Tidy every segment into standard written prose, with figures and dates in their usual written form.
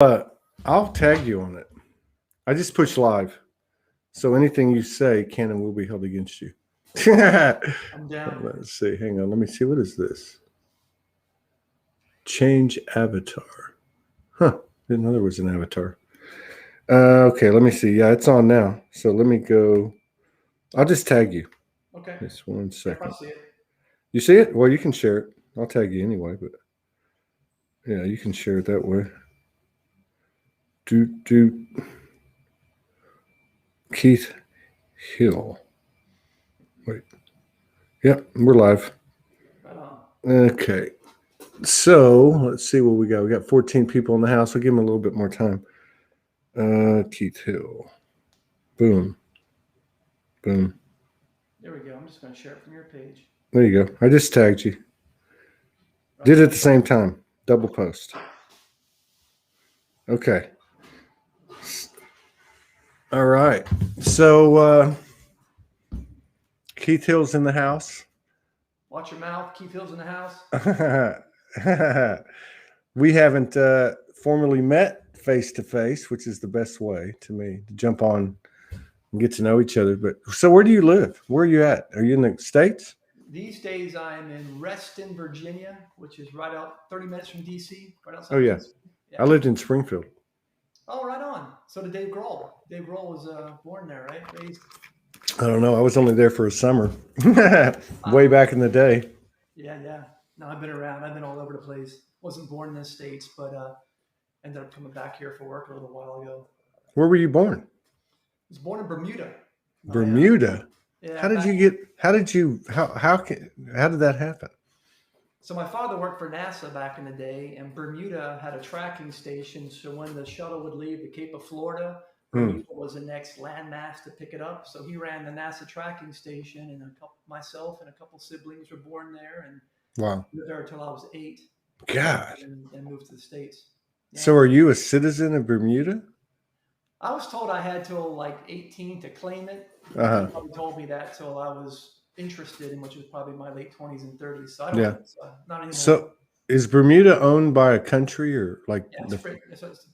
I'll tag you on it. I just push live. So anything you say can and will be held against you. I'm down. Let's see. Hang on. Let me see. What is this? Change avatar. Huh. Didn't know there was an avatar. Okay. Let me see. Yeah, it's on now. So let me go. I'll just tag you. Okay. Just one Yep, I second. see it. You see it? Well, you can share it. I'll tag you anyway, but yeah, you can share it that way. Do Keith Hill. Wait. Yep, we're live. Right on. Okay. So let's see what we got. We got 14 people in the house. I'll give them a little bit more time. Keith Hill. Boom. Boom. There we go. I'm just going to share it from your page. There you go. I just tagged you. Right Did it on. at the same time. Double post. Okay. All right. So Keith Hill's in the house. Watch your mouth. Keith Hill's in the house. We haven't formally met face to face, which is the best way to me to jump on and get to know each other. But so where do you live? Where are you at? Are you in the States? These days, I'm in Reston, Virginia, which is right out 30 minutes from DC, right Oh, outside yeah. DC. I Yeah. lived in Springfield. Oh, right on. So did Dave Grohl. Dave Grohl was born there, right? Raised. I don't know. I was only there for a summer way Uh, back in the day. yeah, yeah. No, I've been around. I've been all over the place. Wasn't born in the States, but ended up coming back here for work a little while ago. Where were you born? Was born in Bermuda. Bermuda. Yeah, How did back. you get, how did that happen? So my father worked for NASA back in the day, and Bermuda had a tracking station. So when the shuttle would leave the Cape of Florida, Hmm. Bermuda was the next landmass to pick it up. So he ran the NASA tracking station, and myself and a couple siblings were born there, and Wow. lived there until I was 8, God. and moved to the States. So Yeah, are you a citizen of Bermuda? I was told I had till like 18 to claim it. Uh-huh. Nobody told me that till I was interested in, which was probably my late 20s and 30s. So I don't Yeah. think so. Not anymore. So is Bermuda owned by a country or like Yeah, the, it's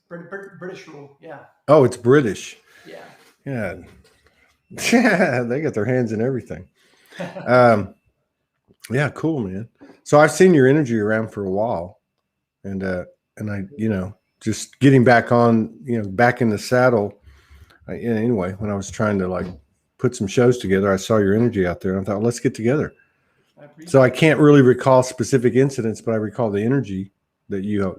British rule. Yeah, oh, it's British. yeah. Yeah. Yeah, they got their hands in everything. Um, yeah, cool, man. So I've seen your energy around for a while, and just getting back on, back in the saddle. Yeah, anyway, when I was trying to like put some shows together, I saw your energy out there, and I thought, let's get together. I So I appreciate it. can't really recall specific incidents, but I recall the energy that you.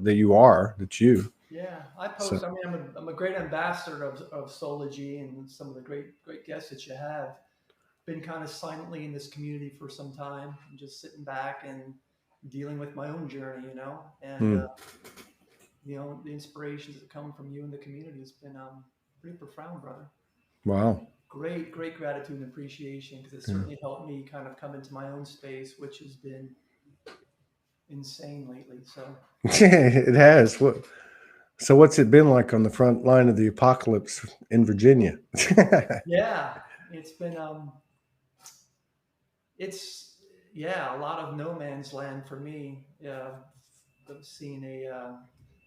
Yeah, I So post. I mean, I'm a great ambassador of Soulogy and some of the great guests that you have. Been kind of silently in this community for some time, and just sitting back and dealing with my own journey, and hmm, the inspirations that come from you and the community has been pretty profound, brother. wow. Great gratitude and appreciation because it Yeah. certainly helped me kind of come into my own space, which has been insane lately. So It has. So what's it been like on the front line of the apocalypse in Virginia? yeah, it's been it's yeah, a lot of no man's land for me. Yeah, I've seen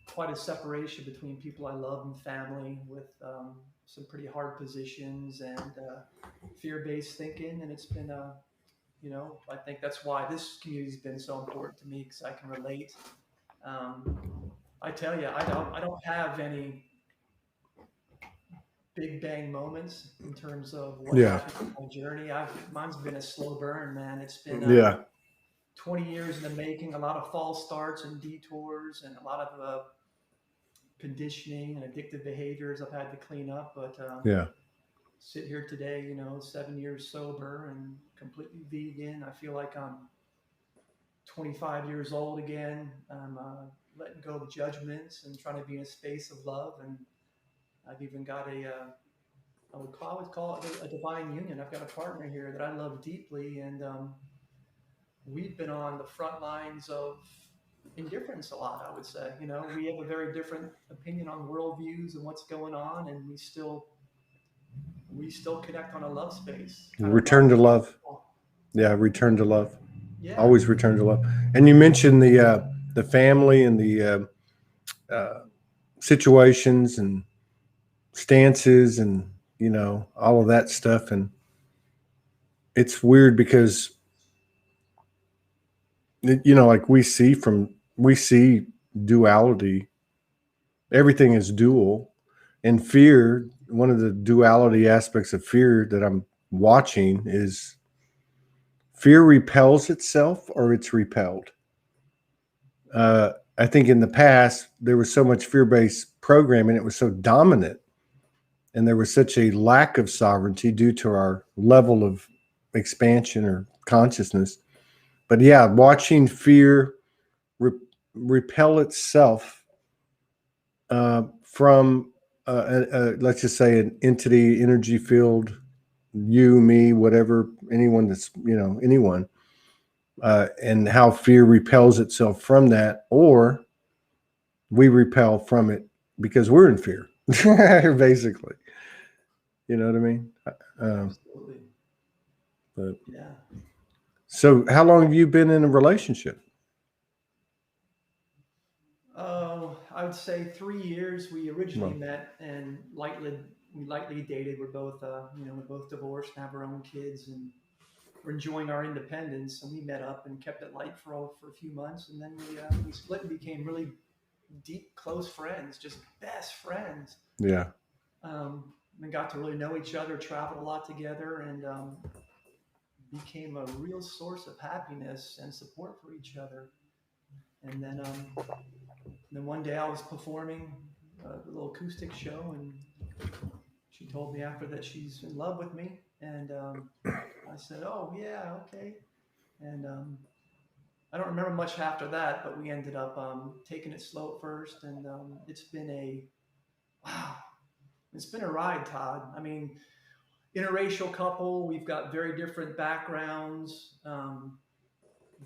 quite a separation between people I love and family with some pretty hard positions and fear-based thinking, and it's been I think that's why this community's been so important to me because I can relate. Um, I tell you, I don't have any big bang moments in terms of what Yeah. happened in my journey. Mine's been a slow burn, man. It's been Yeah. 20 years in the making, a lot of false starts and detours, and a lot of conditioning and addictive behaviors I've had to clean up. But Yeah. sit here today, 7 years sober and completely vegan. I feel like I'm 25 years old again. I'm letting go of judgments and trying to be in a space of love. And I've even got I would call it a divine union. I've got a partner here that I love deeply, and we've been on the front lines of indifference a lot. I would say, we have a very different opinion on worldviews and what's going on, and we still connect on a love space, kind of love. Return to love. Yeah. Return to love. Yeah, Always return to love. And you mentioned the family and the situations and stances and, you know, all of that stuff. And it's weird because, you know, like we see duality. Everything is dual. And fear, one of the duality aspects of fear that I'm watching is fear repels itself or it's repelled. I think in the past, there was so much fear based programming, it was so dominant, and there was such a lack of sovereignty due to our level of expansion or consciousness. But yeah, watching fear re- repel itself from, let's just say, an entity, energy field, you, me, whatever, anyone that's, you know, anyone, and how fear repels itself from that, or we repel from it because we're in fear, basically. You know what I mean? Absolutely. But Yeah. so, how long have you been in a relationship? Oh, I would say 3 years. We originally Well, met and lightly dated. We're both divorced and have our own kids, and we're enjoying our independence. And we met up and kept it light for a few months, and then we split and became really deep, close friends, just best friends. yeah, And got to really know each other, traveled a lot together, and became a real source of happiness and support for each other. And then one day I was performing a little acoustic show, and she told me after that she's in love with me. And I said, "Oh yeah, okay." And I don't remember much after that, but we ended up taking it slow at first, and wow, it's been a ride, Todd. I mean, interracial couple. We've got very different backgrounds,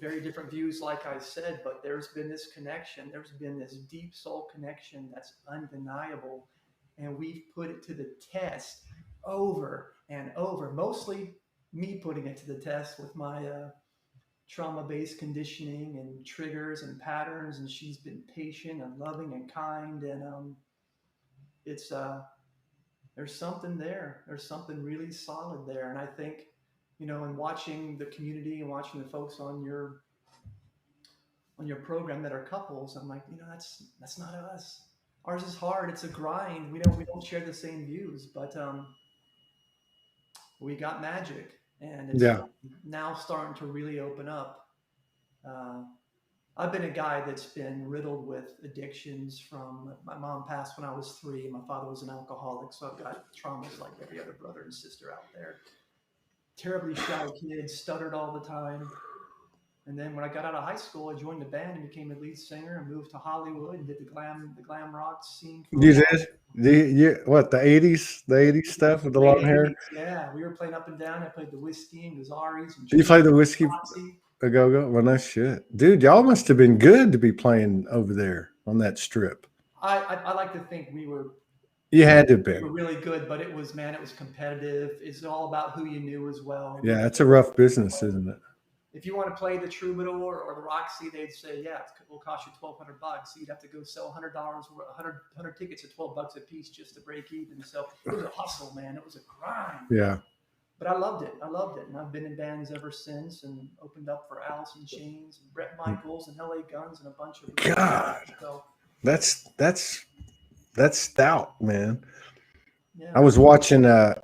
very different views, like I said, but there's been this connection. There's been this deep soul connection that's undeniable. And we've put it to the test over and over, mostly me putting it to the test with my trauma based conditioning and triggers and patterns. And she's been patient and loving and kind. And it's, there's something there. There's something really solid there. And I think, in watching the community and watching the folks on your program that are couples, I'm like, that's not us. Ours is hard. It's a grind. We don't share the same views, but we got magic, and it's yeah, now starting to really open up. Uh, I've been a guy that's been riddled with addictions. From my mom passed when I was 3. My father was an alcoholic, so I've got traumas like every other brother and sister out there. Terribly shy kid, stuttered all the time. And then when I got out of high school, I joined the band and became a lead singer and moved to Hollywood and did the glam rock scene for a you while. did. What, the '80s stuff with the long Late hair? 80s, yeah. We were playing up and down. I played the Whiskey and Gazaris and You Chain played the whiskey Roxy. a go go? Well, no shit, dude. Y'all must have been good to be playing over there on that strip. I like to think we were You we, had to have we been. were really good, but it was competitive. It's all about who you knew as well. Yeah, it's a rough business, isn't it? If you want to play the Troubadour or the Roxy, they'd say, yeah, it will cost you $1,200. So you'd have to go sell $100, 100 tickets at $12 a piece just to break even. So it was a hustle, man. It was a grind. Yeah. But I loved it. I loved it. And I've been in bands ever since and opened up for Alice in Chains and Brett Michaels and LA Guns and a bunch of really cool God, bands. So, that's that's that's stout, man. I yeah. was watching a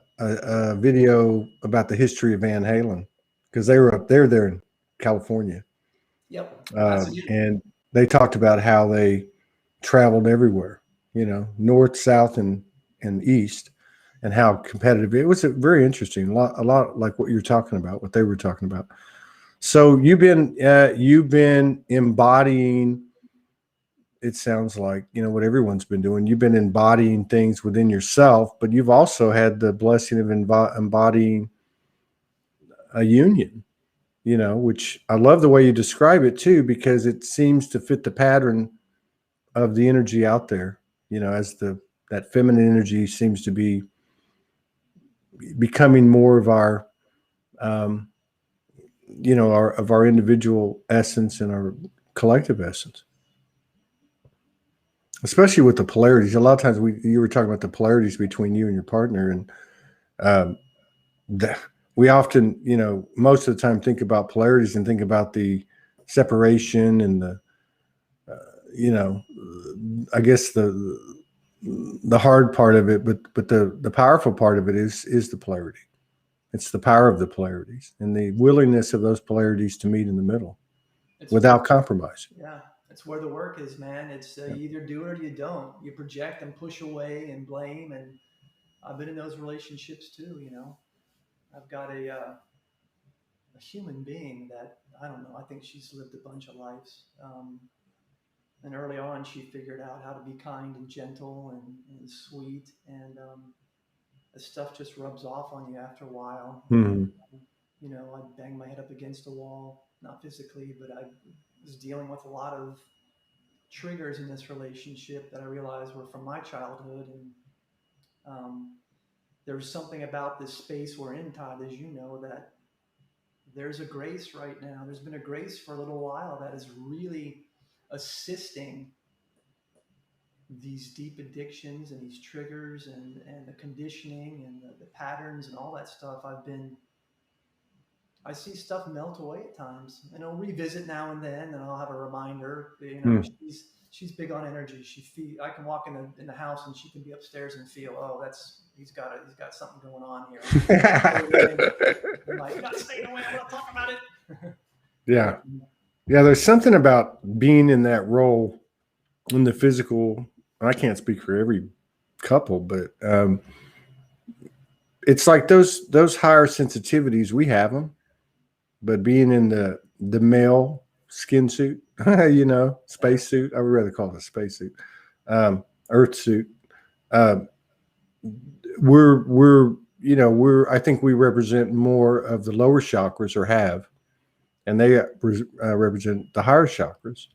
video about the history of Van Halen because they were up there in California, Yep. Pasadena. and they talked about how they traveled everywhere, you know, north, south, and east, and how competitive it was. Very interesting, a lot like what you're talking about, what they were talking about. So you've been embodying. It sounds like, you know, what everyone's been doing. You've been embodying things within yourself, but you've also had the blessing of embodying a union, you know, which I love the way you describe it too, because it seems to fit the pattern of the energy out there, you know, as that feminine energy seems to be becoming more of our, um, of our individual essence and our collective essence. especially with the polarities. A lot of times you were talking about the polarities between you and your partner, and um, the, we often, most of the time think about polarities and think about the separation and uh, you know, I guess the hard part of it, but the powerful part of it is the polarity. It's the power of the polarities and the willingness of those polarities to meet in the middle It's without compromise. Yeah, it's where the work is, man. It's Yeah. you either do it or you don't. You project and push away and blame, and I've been in those relationships too. I've got a human being that I don't know. I think she's lived a bunch of lives. And early on, she figured out how to be kind and gentle and sweet, and the stuff just rubs off on you after a while. And Mhm. I bang my head up against a wall, not physically, but I was dealing with a lot of triggers in this relationship that I realized were from my childhood. And um, there's something about this space we're in, Todd, as you know, that there's a grace right now. There's been a grace for a little while that is really assisting these deep addictions and these triggers and the conditioning and the patterns and all that stuff. I see stuff melt away at times, and I'll revisit now and then, and I'll have a reminder. Mm. She's big on energy. I can walk in the house, and she can be upstairs and feel, oh, he's got something going on here. I'm like, you're not staying away. I want to talk about it. Yeah. Yeah. There's something about being in that role in the physical. I can't speak for every couple, but it's like those higher sensitivities, we have them, but being in the male skin suit, Yeah, space suit, I would rather call it a space suit, earth suit. Uh, we're I think we represent more of the lower chakras, or have, and they represent the higher chakras.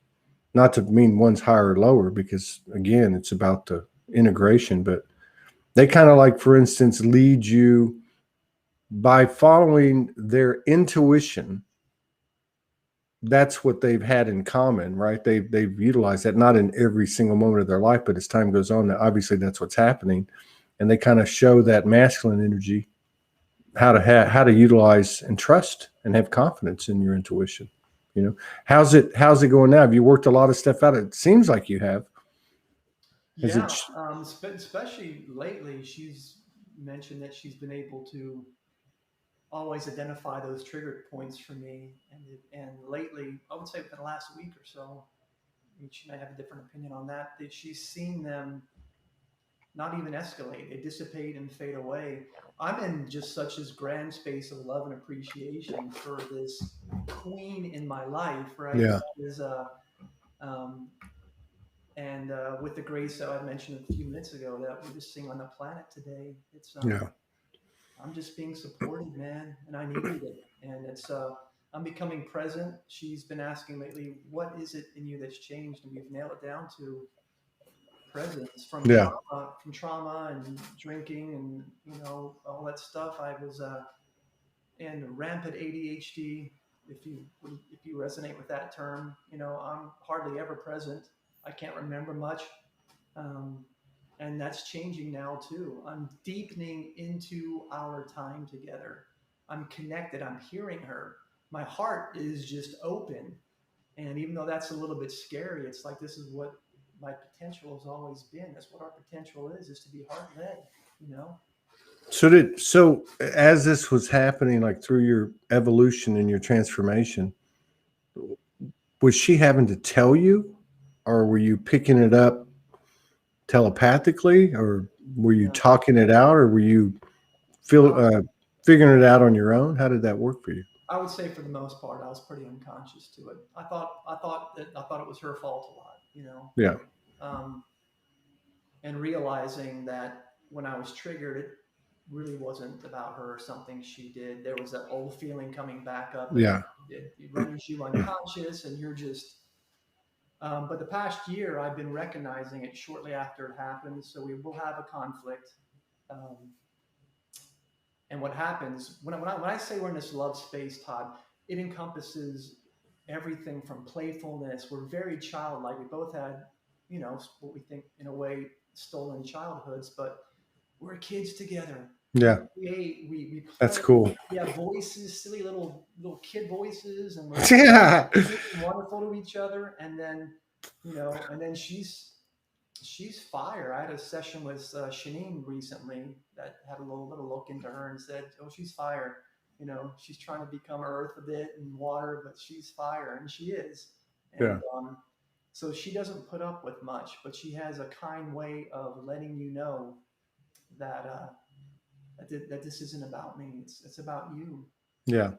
Not to mean one's higher or lower, because again, it's about the integration, but they kind of, like, for instance, lead you by following their intuition. That's what they've had in common, right? They've utilized that, not in every single moment of their life, but as time goes on, obviously that's what's happening, and they kind of show that masculine energy how to utilize and trust and have confidence in your intuition. How's it going now? Have you worked a lot of stuff out? It seems like you have. Has it? yeah. Especially lately, she's mentioned that she's been able to always identify those trigger points for me. And lately, I would say within the last week or so, she might have a different opinion on that she's seen them not even escalate; they dissipate and fade away. I'm in just such this grand space of love and appreciation for this queen in my life, right? Yeah, That is um, and with the grace that I mentioned a few minutes ago that we're just seeing on the planet today, yeah, I'm just being supported, man, and I needed it. And I'm becoming present. She's been asking lately, what is it in you that's changed? And we've nailed it down to presence yeah, from trauma and drinking and all that stuff. I was in rampant ADHD. If you resonate with that term, I'm hardly ever present. I can't remember much. Um, and that's changing now too. I'm deepening into our time together. I'm connected. I'm hearing her. My heart is just open. And even though that's a little bit scary, it's like this is what my potential has always been. That's what our potential is to be heart led, you know? So as this was happening, like through your evolution and your transformation, was she having to tell you, or were you picking it up telepathically, or were you Yeah. talking it out, or were you feel I, figuring it out on your own? How did that work for you? I would say for the most part, I was pretty unconscious to it. I thought it was her fault a lot, Yeah, um, and realizing that when I was triggered, it really wasn't about her or something she did. There was that old feeling coming back up, and yeah, it renders you unconscious, and you're just. But the past year, I've been recognizing it shortly after it happened. So we will have a conflict. Um, and what happens when I say we're in this love space, Todd, it encompasses everything from playfulness. We're very childlike. We both had, what we think in a way stolen childhoods, but we're kids together. We Yeah. create, we That's play. cool. We have voices, silly little kid voices, and we're Yeah. wonderful to each other. And then, and then she's fire. I had a session with Shanine recently that had a little look into her and said, "Oh, she's fire. She's trying to become Earth a bit and water, but she's fire, and she is." Yeah. And so she doesn't put up with much, but she has a kind way of letting you know that that this isn't about me. It's about you. Yeah.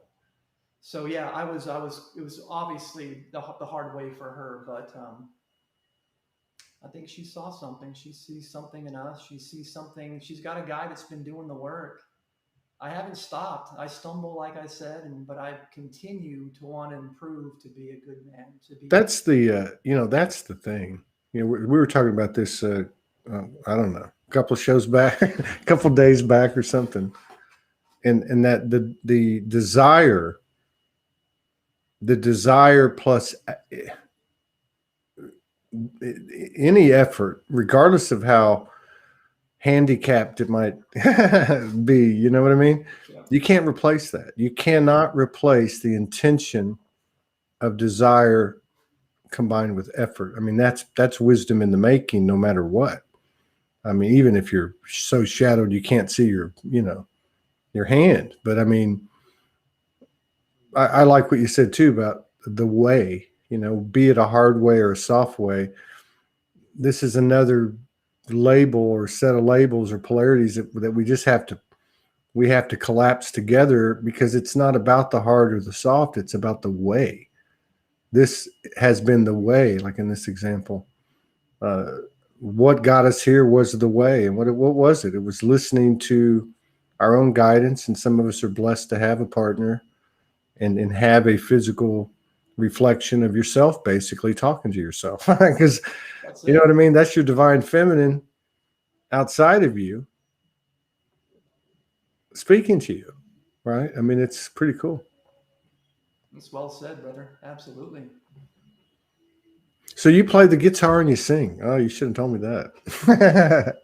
So yeah, I was. It was obviously the hard way for her, but I think she saw something. She sees something in us. She sees something. She's got a guy that's been doing the work. I haven't stopped. I stumble, like I said, but I continue to want to improve, to be a good man, to be. That's the that's the thing. We were talking about this. I don't know, a couple of shows back, a couple of days back, or something, and that the desire plus any effort, regardless of how handicapped it might be. You know what I mean? Yeah. You can't replace that. You cannot replace the intention of desire combined with effort. I mean, that's wisdom in the making, no matter what. I mean, even if you're so shadowed you can't see your hand. But I mean, I like what you said too about the way. Be it a hard way or a soft way. This is another label or set of labels or polarities that we have to collapse together, because it's not about the hard or the soft. It's about the way. This has been the way, like in this example. Uh, what got us here was the way. And what was it? It was listening to our own guidance. And some of us are blessed to have a partner and have a physical reflection of yourself, basically talking to yourself. Because That's you know it. what I mean? That's your divine feminine outside of you speaking to you, right? I mean, it's pretty cool. It's well said, brother. Absolutely. So you play the guitar and you sing. Oh, you shouldn't have told me that.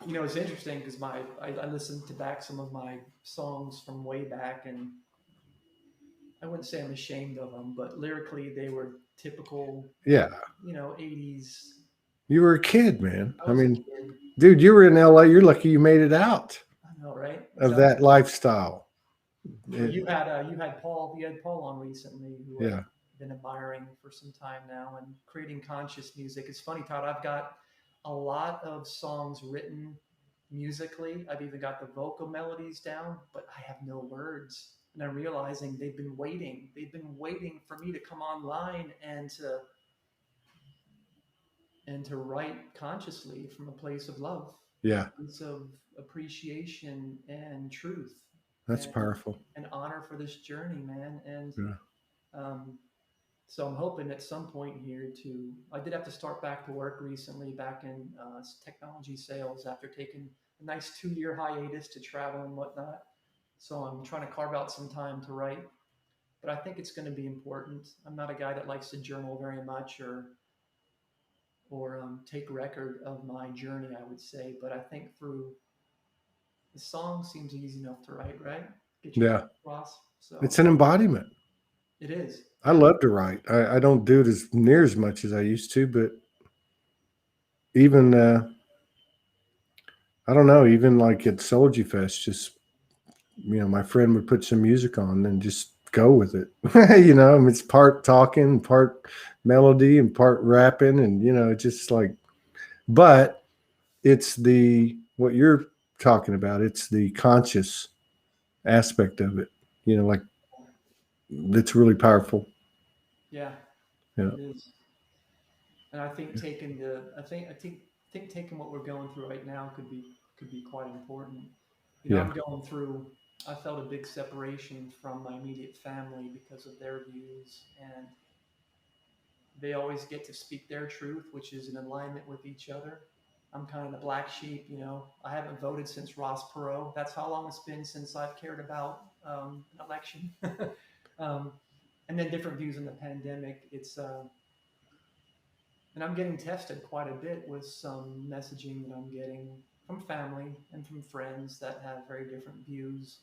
It's interesting because I listened to back some of my songs from way back, and I wouldn't say I'm ashamed of them, but lyrically they were typical, Yeah. 80s. You were a kid, man. I I was a mean, kid. dude, you were in LA. You're lucky you made it out I know, right? of Exactly. that lifestyle. Well, you had Paul on recently, who I've Yeah. been admiring for some time now, and creating conscious music. It's funny, Todd. I've got a lot of songs written musically. I've even got the vocal melodies down, but I have no words. And I'm realizing they've been waiting. They've been waiting for me to come online and to write consciously from a place of love, Yeah. a place of appreciation and truth, That's and powerful. an honor for this journey, man. And Yeah. um, so I'm hoping at some point here to. I did have to start back to work recently, back in technology sales after taking a nice 2-year hiatus to travel and whatnot. So I'm trying to carve out some time to write, but I think it's going to be important. I'm not a guy that likes to journal very much or take record of my journey, I would say. But I think through the song seems easy enough to write, right? Get your point Yeah. across. It's So an embodiment. it is, I yeah. love to write. I don't do it as near as much as I used to, but even I don't know, even like at Soulogy Fest, just my friend would put some music on and just go with it. I mean, it's part talking, part melody, and part rapping, and just like. But it's the what you're talking about. It's the conscious aspect of it. Like that's really powerful. Yeah, Yeah, it is. And I think taking the I think taking what we're going through right now could be quite important. yeah, I'm going through. I felt a big separation from my immediate family because of their views, and they always get to speak their truth, which is in alignment with each other. I'm kind of the black sheep. I haven't voted since Ross Perot. That's how long it's been since I've cared about an election. um, and then different views on the pandemic. And I'm getting tested quite a bit with some messaging that I'm getting from family and from friends that have very different views.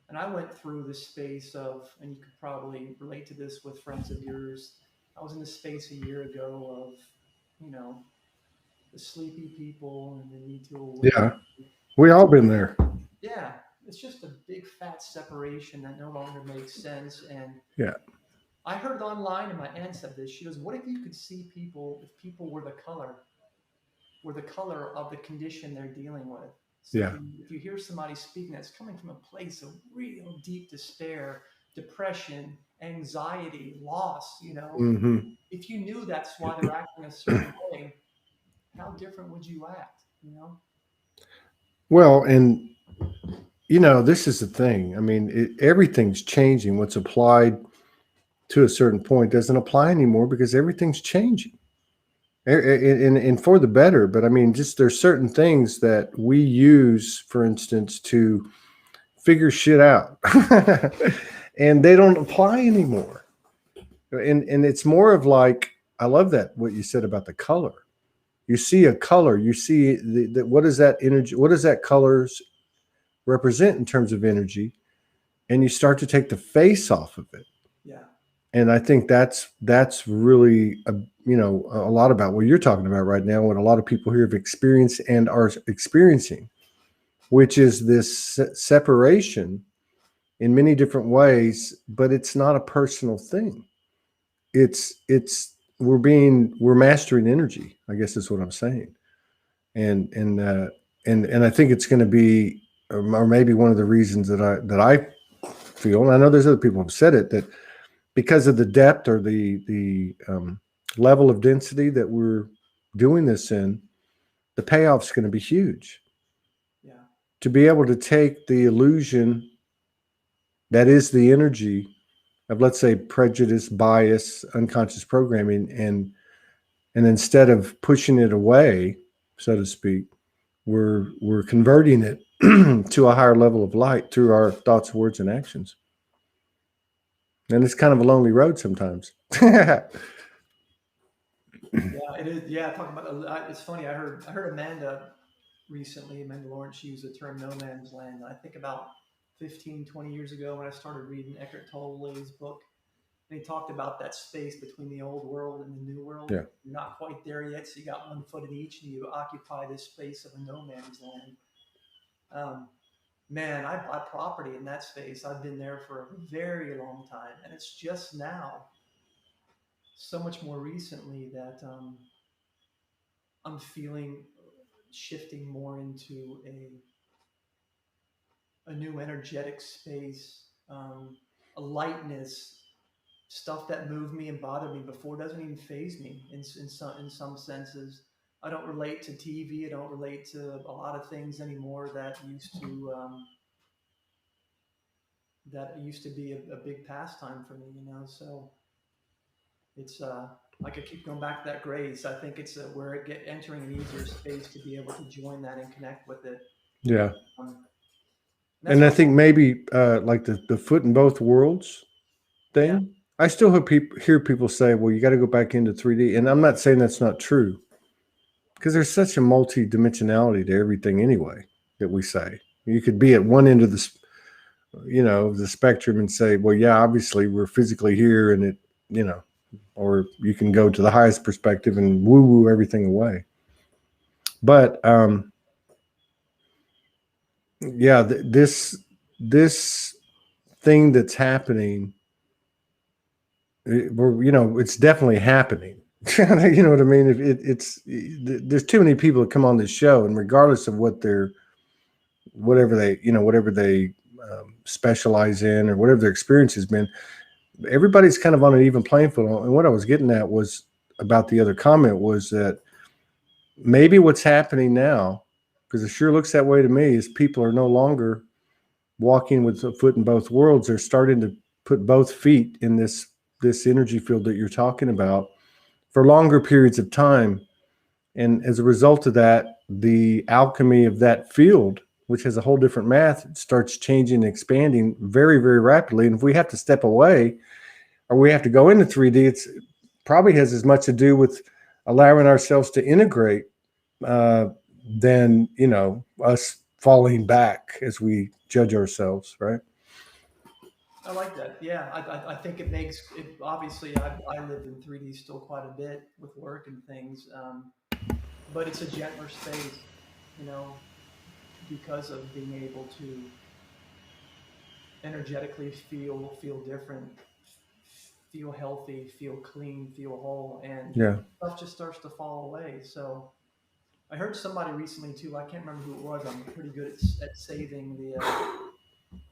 And I went through the space of, and you could probably relate to this with friends of yours. I was in the space a year ago of, you know, the sleepy people and the need to awaken. Yeah, we all been there. Yeah, it's just a big fat separation that no longer makes sense. And Yeah. I heard online, and my aunt said this. She goes, "What if you could see people if people were the color of the condition they're dealing with? So Yeah. if you hear somebody speaking that's coming from a place of real deep despair, depression, anxiety, loss, you know, Hmm. if you knew that's why they're acting a certain way, how different would you act? You know?" Well, and this is the thing. I mean, everything's changing. What's applied to a certain point doesn't apply anymore because everything's changing, and for the better. But I mean, just there's certain things that we use, for instance, to figure shit out, and they don't apply anymore. And it's more of like, I love that what you said about the color. You see a color, you see what is that energy? What does that colors represent in terms of energy? And you start to take the face off of it. Yeah. And I think that's really a lot about what you're talking about right now, what a lot of people here have experienced and are experiencing, which is this separation in many different ways, but it's not a personal thing. It's we're mastering energy, I guess is what I'm saying. And I think it's going to be, or maybe one of the reasons that I feel, and I know there's other people who have said it, that because of the depth or the level of density that we're doing this in, the payoff's going to be huge. Yeah. To be able to take the illusion that is the energy of, let's say, prejudice, bias, unconscious programming, and instead of pushing it away, so to speak, we're converting it to a higher level of light through our thoughts, words, and actions. And it's kind of a lonely road sometimes. Yeah, it is. Yeah, talking about it's funny. I heard Amanda recently, Amanda Lawrence, she used the term no man's land. I think about 15, 20 years ago when I started reading Eckhart Tolle's book, and he talked about that space between the old world and the new world. Yeah. You're not quite there yet, so you got one foot in each, and you occupy this space of a no man's land. Um, Man, I bought property in that space. I've been there for a very long time, and it's just now, so much more recently, that I'm feeling shifting more into a new energetic space, a lightness, stuff that moved me and bothered me before doesn't even phase me in some senses. I don't relate to TV. I don't relate to a lot of things anymore that used to be a big pastime for me. So it's like I keep going back to that grace. I think it's where entering an easier space to be able to join that and connect with it. Yeah. Um, and that's And I what. think maybe like the foot in both worlds Yeah. thing. I still hear people say, well, you got to go back into 3D. And I'm not saying that's not true, because there's such a multi-dimensionality to everything anyway that we say. You could be at one end of the spectrum and say, well, yeah, obviously we're physically here, and or you can go to the highest perspective and woo everything away. But yeah, this thing that's happening, it's definitely happening. You know what I mean? There's too many people that come on this show, and regardless of whatever they specialize in, or whatever their experience has been, everybody's kind of on an even playing field. And what I was getting at was about the other comment was that maybe what's happening now, because it sure looks that way to me, is people are no longer walking with a foot in both worlds. They're starting to put both feet in this energy field that you're talking about for longer periods of time. And as a result of that, the alchemy of that field, which has a whole different math, starts changing and expanding very, very rapidly. And if we have to step away or we have to go into 3D, it's probably has as much to do with allowing ourselves to integrate uh, than us falling back as we judge ourselves, right? I like that. Yeah, I think it makes it. Obviously, I live in 3D still quite a bit with work and things, but it's a gentler space, you know, because of being able to energetically feel different, feel healthy, feel clean, feel whole, and Yeah. stuff just starts to fall away. So I heard somebody recently too. I can't remember who it was. I'm pretty good at saving the.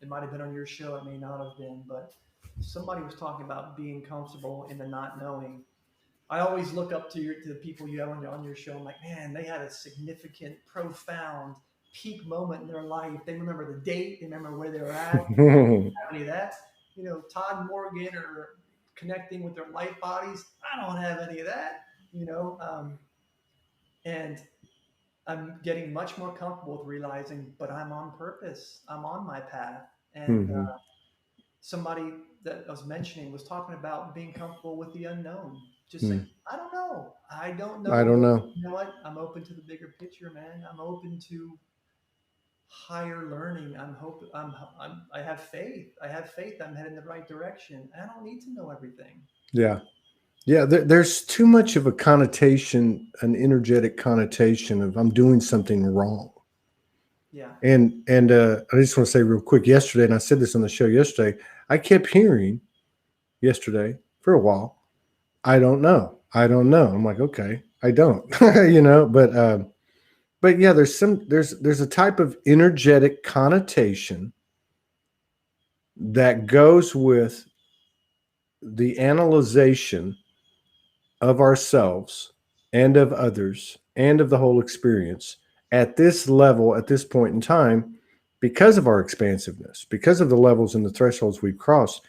It might have been on your show. It may not have been, but somebody was talking about being comfortable in the not knowing. I always look up to the people you have on your show. I'm like, man, they had a significant, profound peak moment in their life. They remember the date. They remember where they were at. Have any of that? Todd Morgan or connecting with their light bodies. I don't have any of that. And I'm getting much more comfortable with realizing, but I'm on purpose. I'm on my path. And Hmm. somebody that I was mentioning was talking about being comfortable with the unknown. Just saying, I don't know. I don't I know, don't but know. you know what? I'm open to the bigger picture, man. I'm open to higher learning. I have faith. I have faith. I'm heading in the right direction. I don't need to know everything. Yeah. Yeah, there's too much of a connotation, an energetic connotation of I'm doing something wrong. Yeah. And I just want to say real quick, yesterday, and I said this on the show yesterday, I kept hearing yesterday for a while, I don't know, I don't know. I'm like, okay, I don't, but yeah, there's a type of energetic connotation that goes with the analyzation of ourselves and of others and of the whole experience at this level, at this point in time, because of our expansiveness, because of the levels and the thresholds we've crossed,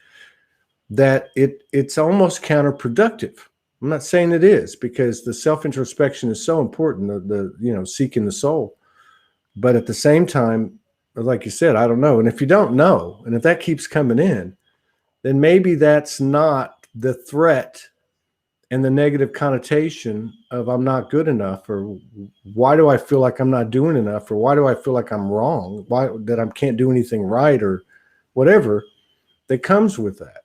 that it's almost counterproductive. I'm not saying it is, because the self introspection is so important, the seeking the soul. But at the same time, like you said, I don't know. And if you don't know, and if that keeps coming in, then maybe that's not the threat and the negative connotation of I'm not good enough, or why do I feel like I'm not doing enough, or why do I feel like I'm wrong, why that I can't do anything right, or whatever that comes with that.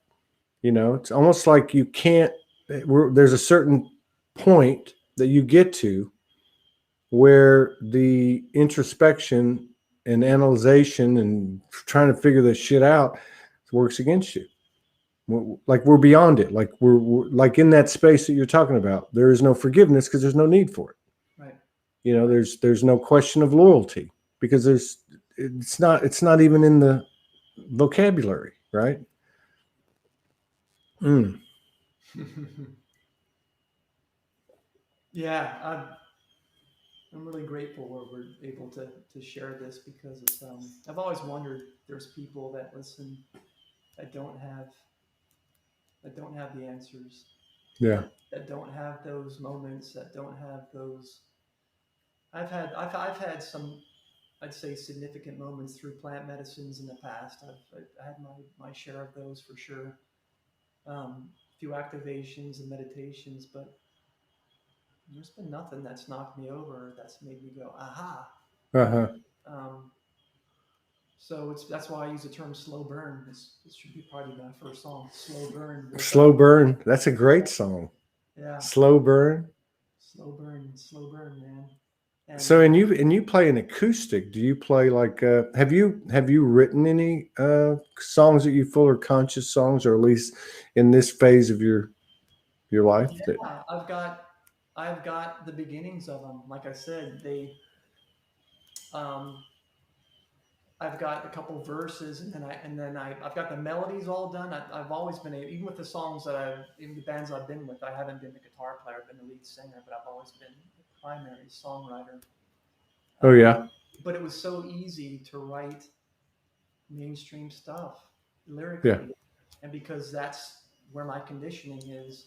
It's almost like you can't. There's a certain point that you get to where the introspection and analyzation and trying to figure this shit out works against you. Like we're beyond it. Like we're like in that space that you're talking about. There is no forgiveness because there's no need for it. Right. There's no question of loyalty because it's not even in the vocabulary, right? Mm. Yeah. I'm really grateful where we're able to share this because it's, I've always wondered, there's people that listen that don't have the answers, Yeah. that don't have those moments, that don't have those. I've had some, I'd say, significant moments through plant medicines in the past. I had my share of those for sure. A few activations and meditations, but there's been nothing that's knocked me over, that's made me go aha. You know. Uh-huh. Um, so that's why I use the term slow burn. This should be probably my first song, slow burn with Slow burn. That's a great song. yeah, Slow burn. slow burn, man. And So and you play an acoustic. Do you play like have you written any songs that you feel are conscious songs, or at least in this phase of your life that yeah, I've got the beginnings of them. Like I said, um, I've got a couple verses, I've got the melodies all done. I've always been even with the songs in the bands I've been with, I haven't been the guitar player, I've been the lead singer, but I've always been the primary songwriter. oh Um, yeah. but it was so easy to write mainstream stuff Yeah. lyrically, and because that's where my conditioning is,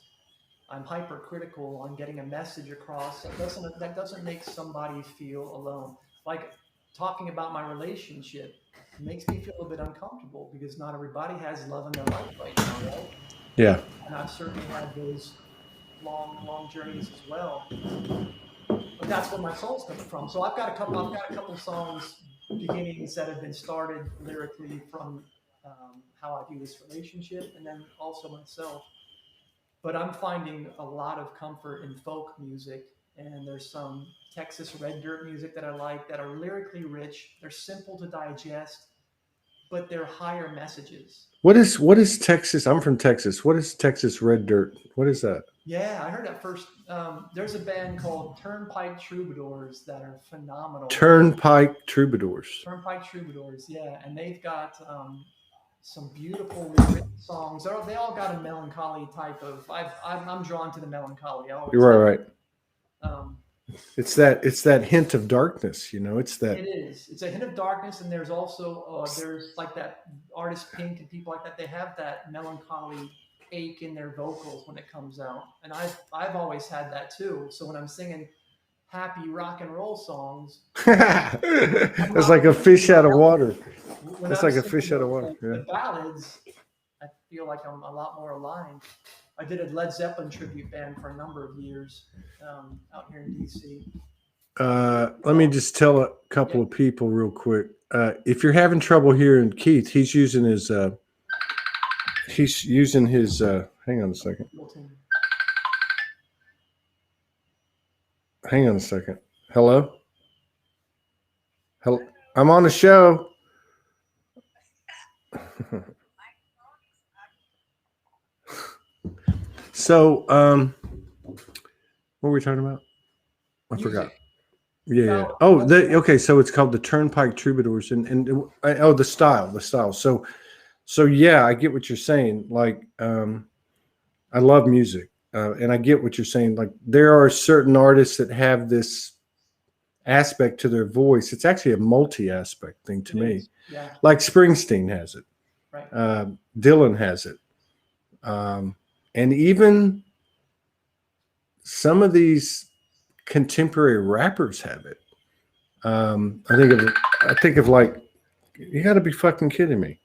I'm hypercritical on getting a message across. That doesn't make somebody feel alone. Like talking about my relationship makes me feel a bit uncomfortable because not everybody has love in their life right now, right? Yeah. And I've certainly had those long journeys as well. But that's where my soul's coming from. So I've got a couple songs beginnings that have been started lyrically from how I view this relationship, and then also myself. But I'm finding a lot of comfort in folk music, and there's some Texas red dirt music that I like that are lyrically rich. They're simple to digest, but they're higher messages. What is Texas? I'm from Texas. What is Texas red dirt? What is that? Yeah, I heard that first. There's a band called Turnpike Troubadours that are phenomenal. Turnpike Troubadours. Turnpike Troubadours, yeah, and they've got some beautifully written songs. They all got a melancholy type of. I'm drawn to the melancholy. I always You're have. right. Um, It's that hint of darkness. It's that. it is. It's a hint of darkness, and there's also there's like that artist Pink and people like that. They have that melancholy ache in their vocals when it comes out, and I've always had that too. So when I'm singing happy rock and roll songs, It's like a fish out of water. when It's I'm like a singing fish out of water. the Yeah. ballads, I feel like I'm a lot more aligned. I did a Led Zeppelin tribute band for a number of years out here in DC. Let me just tell a couple of people real quick. If you're having trouble hearing Keith, he's using his. Hang on a second. Hang on a second. Hello. Hello. I'm on the show. So, what were we talking about? I forgot. Yeah. Oh, okay. So it's called the Turnpike Troubadours, and the style. So yeah, I get what you're saying. Like, I love music, and I get what you're saying. Like, there are certain artists that have this aspect to their voice. It's actually a multi-aspect thing to me. Yeah. Like Springsteen has it. Right. Dylan has it. And even some of these contemporary rappers have it. I think of like, you got to be fucking kidding me.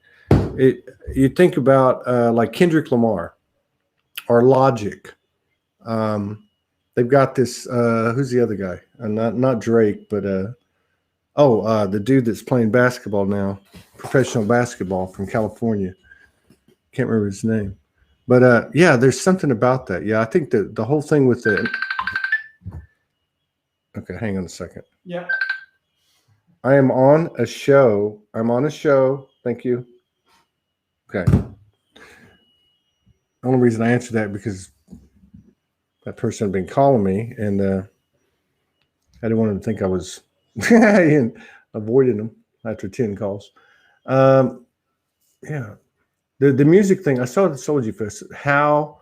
You think about like Kendrick Lamar or Logic. They've got this. Who's the other guy? Not Drake, but the dude that's playing basketball now, professional basketball from California. Can't remember his name. But yeah, there's something about that. Yeah, I think the whole thing with the. Okay, hang on a second. Yeah. I am on a show. Thank you. Okay. The only reason I answered that because that person had been calling me, and I didn't want him to think I was avoiding them after 10 calls. Yeah. The music thing, I saw at the Soulogy Fest, how,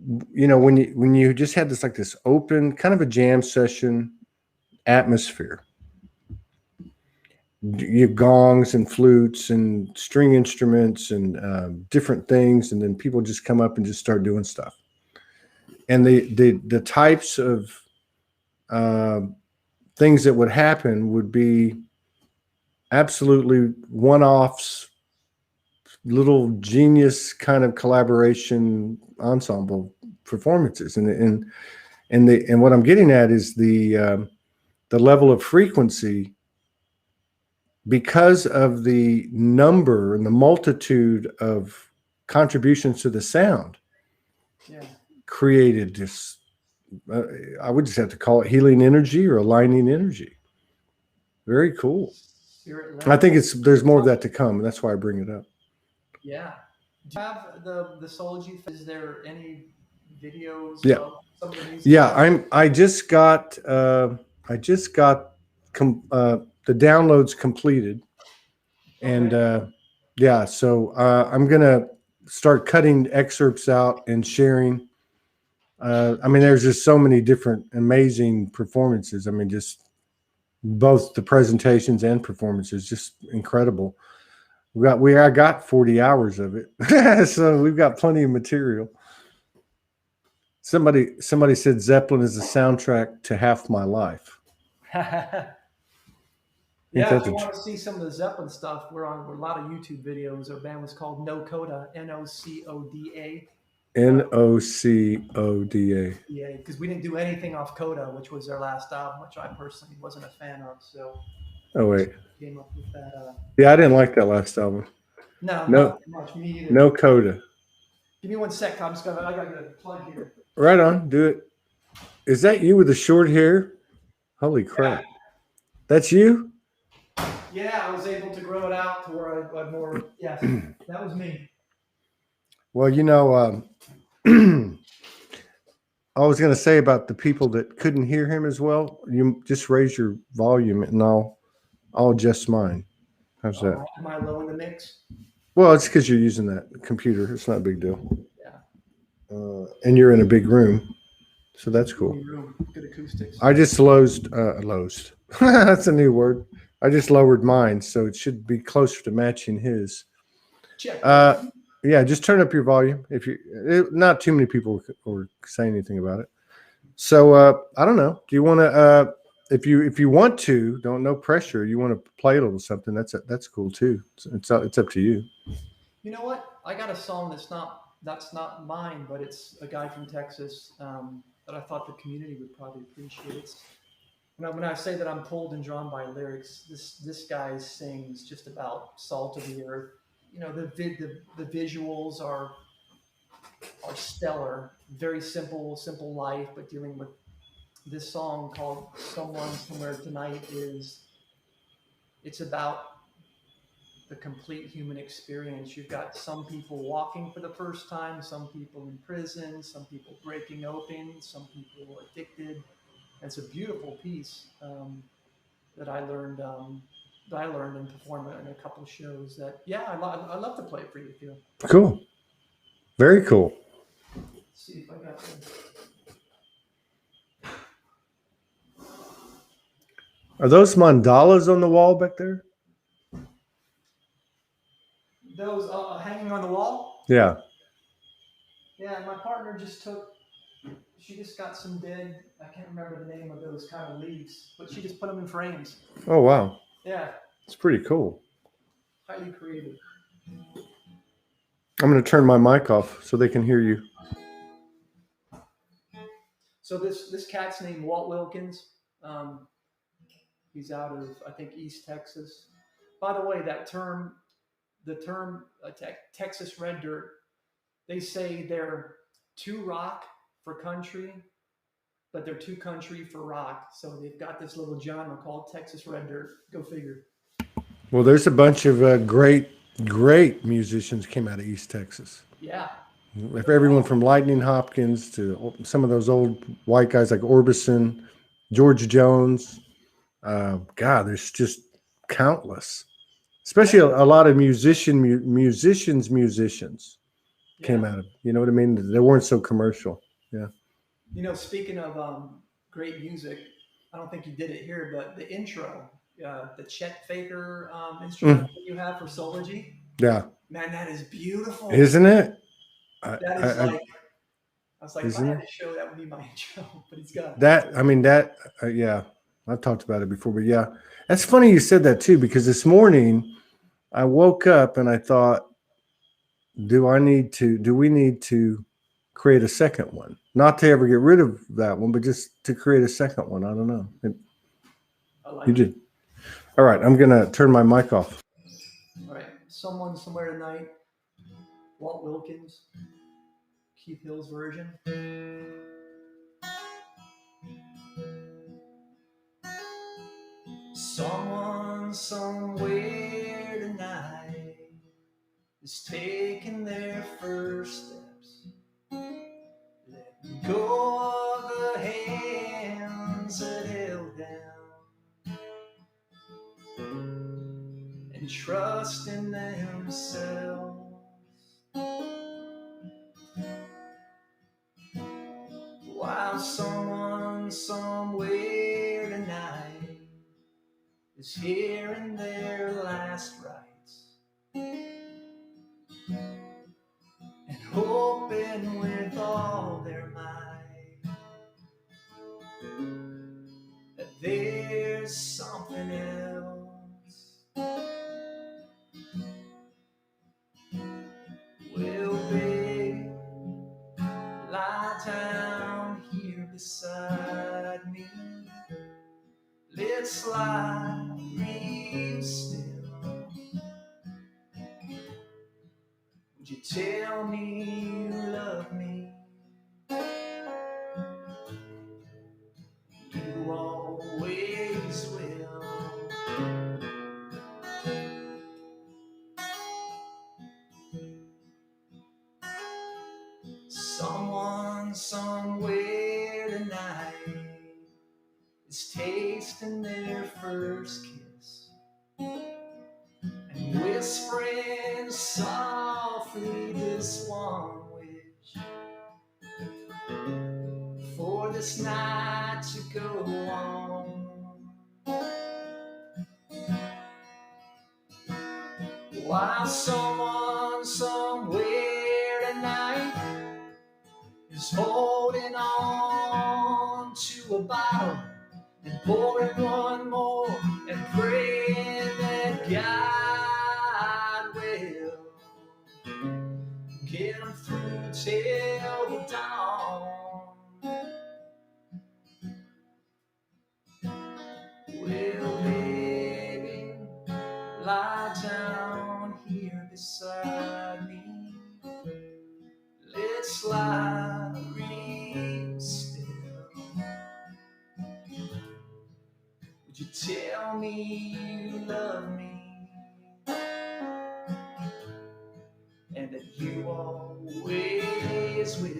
when you just had this open kind of a jam session atmosphere, you have gongs and flutes and string instruments and different things, and then people just come up and just start doing stuff. And the types of things that would happen would be absolutely one-offs, little genius kind of collaboration ensemble performances, and what I'm getting at is the level of frequency, because of the number and the multitude of contributions to the sound. Yeah. Created this. I would just have to call it healing energy or aligning energy. Very cool. I think there's more of that to come, and that's why I bring it up. Yeah. Do you have the Soulogy? Is there any videos? Yeah. Of some of the music? Yeah, I just got the downloads completed, and yeah, so I'm gonna start cutting excerpts out and sharing. There's just so many different amazing performances. Just both the presentations and performances, just incredible. I got 40 hours of it, so we've got plenty of material. Somebody said Zeppelin is the soundtrack to half my life. Yeah, if you want to see some of the Zeppelin stuff, we're on a lot of YouTube videos. Our band was called No Coda, NOCODA. NOCODA. Yeah, because we didn't do anything off Coda, which was their last album, which I personally wasn't a fan of. So Oh we wait, came up with that. yeah, I didn't like that last album. No, No, not too much. Me either. no Coda. Give me one sec. I gotta get a plug here. Right on, do it. Is that you with the short hair? Holy crap, that's you. Yeah, I was able to grow it out to where I more. Yes, that was me. Well, I was going to say about the people that couldn't hear him as well. You just raise your volume, and I'll adjust mine. How's Oh, that? am I low in the mix? Well, it's because you're using that computer. It's not a big deal. Yeah. And you're in a big room, so that's cool. Room, good acoustics. I just lowest. That's a new word. I just lowered mine, so it should be closer to matching his. Check. Yeah, just turn up your volume. Not too many people were saying anything about it. So I don't know. Do you want to? If you want to, don't no pressure. You want to play a little something? That's cool too. It's up to you. You know what? I got a song that's not mine, but it's a guy from Texas that I thought the community would probably appreciate. When I say that I'm pulled and drawn by lyrics, this guy sings just about salt of the earth. You know, the visuals are stellar. Very simple life, but dealing with this song called "Someone Somewhere Tonight" it's about the complete human experience. You've got some people walking for the first time, some people in prison, some people breaking open, some people addicted. And it's a beautiful piece that I learned. That I learned and performed in a couple of shows. That I love to play it for you too. Cool. Very cool. Let's see if I got the. Are those mandalas on the wall back there? Those hanging on the wall. Yeah. Yeah, my partner just took. She just got some dead. I can't remember the name of those kind of leaves, but she just put them in frames. Oh wow. Yeah, It's pretty cool. highly creative. I'm going to turn my mic off so they can hear you. So this cat's named Walt Wilkins. Um, he's out of I think East Texas. By the way, the term Texas red dirt, they say they're too rock for country, but they're too country for rock. So they've got this little genre called Texas red dirt. Go figure. Well, there's a bunch of great musicians came out of East Texas. Yeah. If everyone from Lightning Hopkins to some of those old white guys like Orbison, George Jones. God, there's just countless. Especially a lot of musicians came out of. You know what I mean? They weren't so commercial. Yeah. You know, speaking of great music, I don't think you did it here, but the intro, the Chet Faker instrument that you have for Soulogy, Yeah. man, that is beautiful. Isn't it? That is like, I was like, if I isn't had it? a show, that would be my intro. But he's got That, I mean, that, yeah, I've talked about it before, but yeah, that's funny you said that too, because this morning I woke up and I thought, do we need to create a second one? Not to ever get rid of that one, but just to create a second one. I don't know. I like You it. did. All right, I'm going to turn my mic off. All right, Someone Somewhere Tonight, Walt Wilkins, Keith Hill's version. Someone somewhere tonight is taking their first steps, letting go of the hands that held them, and trusting themselves. While someone somewhere tonight is hearing their last rites and hoping with all their might that there's something else. Well, babe, let's lie real still. Would you tell me you love me? You always will. Someone somewhere tonight is tasting their first kiss and whispering softly this one wish for this night to go on. While someone somewhere tonight is holding on to a bottle and pouring one more and praying that God will get them through till the dawn. Well, baby, lie down here beside me. Let's lie real still. Would you tell me you love me and that you always will?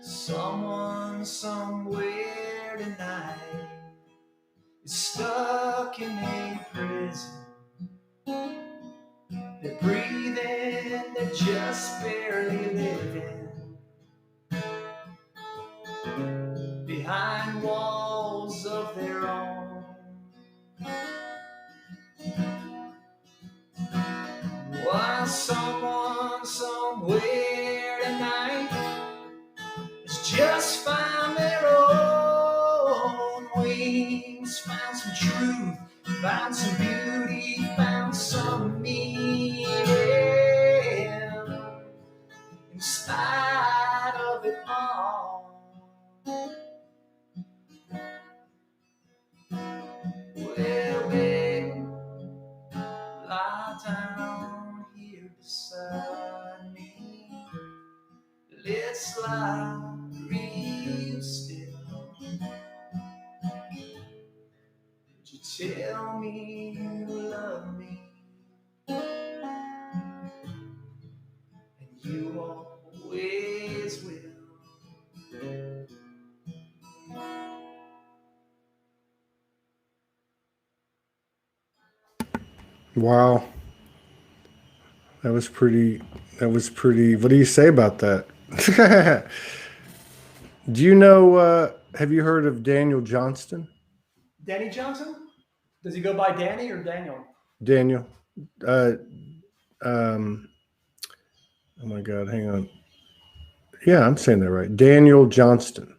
Someone somewhere tonight is stuck in a prison. They're breathing, they're just barely living behind walls of their own. While someone somewhere tonight has just found their own wings, found some truth, found some beauty, found some meaning in spite of it all. Well, baby, lie down here beside me. Let's lie real still. Would you tell me you love me? And you always will. Wow. That was pretty. What do you say about that? Do you know, have you heard of Daniel Johnston? Danny Johnson? Does he go by Danny or Daniel? Daniel. Uh, oh my God, hang on. Yeah, I'm saying that right. Daniel Johnston.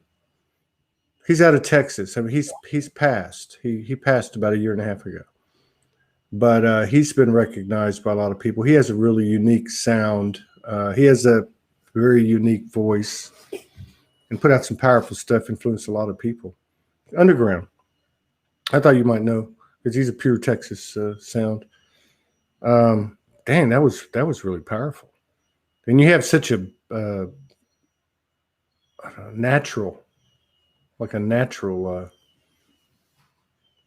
He's out of Texas. I mean, he's passed. He passed about a year and a half ago. But he's been recognized by a lot of people. He has a really unique sound. He has a very unique voice and put out some powerful stuff, influenced a lot of people. Underground. I thought you might know because he's a pure Texas sound. Dang, that was really powerful. And you have such a natural, like a natural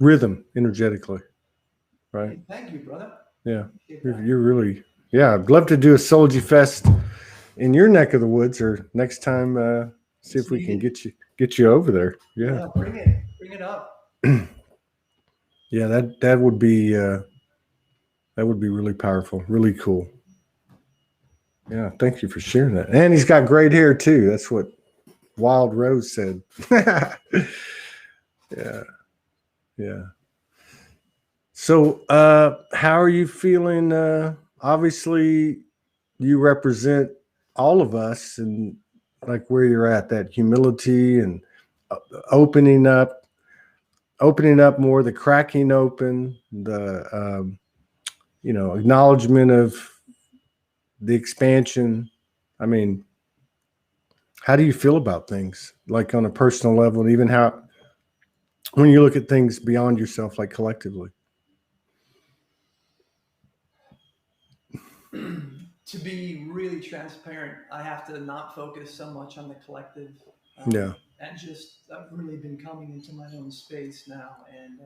rhythm energetically, right? Hey, thank you, brother. Yeah, you're really, yeah. I'd love to do a Soulogy Fest in your neck of the woods, or next time, see if we can get you over there. Yeah, bring it up. Yeah, that would be really powerful, really cool. Yeah. Thank you for sharing that. And he's got great hair too. That's what Wild Rose said. Yeah. Yeah. So, how are you feeling? Obviously, you represent all of us and like where you're at, that humility and uh, opening up, opening up more, the cracking open, the, acknowledgement of the expansion. I mean, how do you feel about things like on a personal level and even how, when you look at things beyond yourself, like collectively? To be really transparent, I have to not focus so much on the collective, Yeah. and just I've really been coming into my own space now, and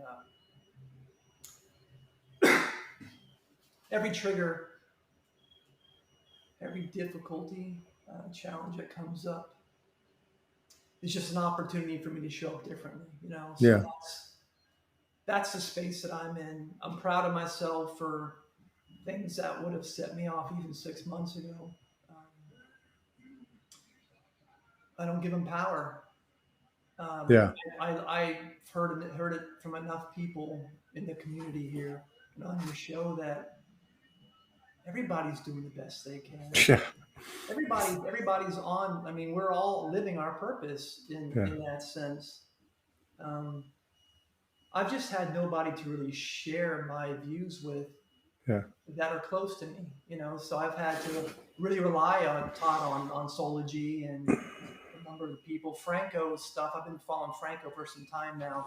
every trigger, every difficulty, challenge that comes up is just an opportunity for me to show up differently. So Yeah. that's the space that I'm in. I'm proud of myself for things that would have set me off even 6 months ago. Um, I don't give them power. Yeah. I've heard it from enough people in the community here and on your show that everybody's doing the best they can. Yeah. Everybody's on. I mean, we're all living our purpose Yeah. in that sense. Um, I've just had nobody to really share my views with Yeah. that are close to me. So I've had to really rely on Todd on Soulogy and a number of the people. Franco's stuff. I've been following Franco for some time now,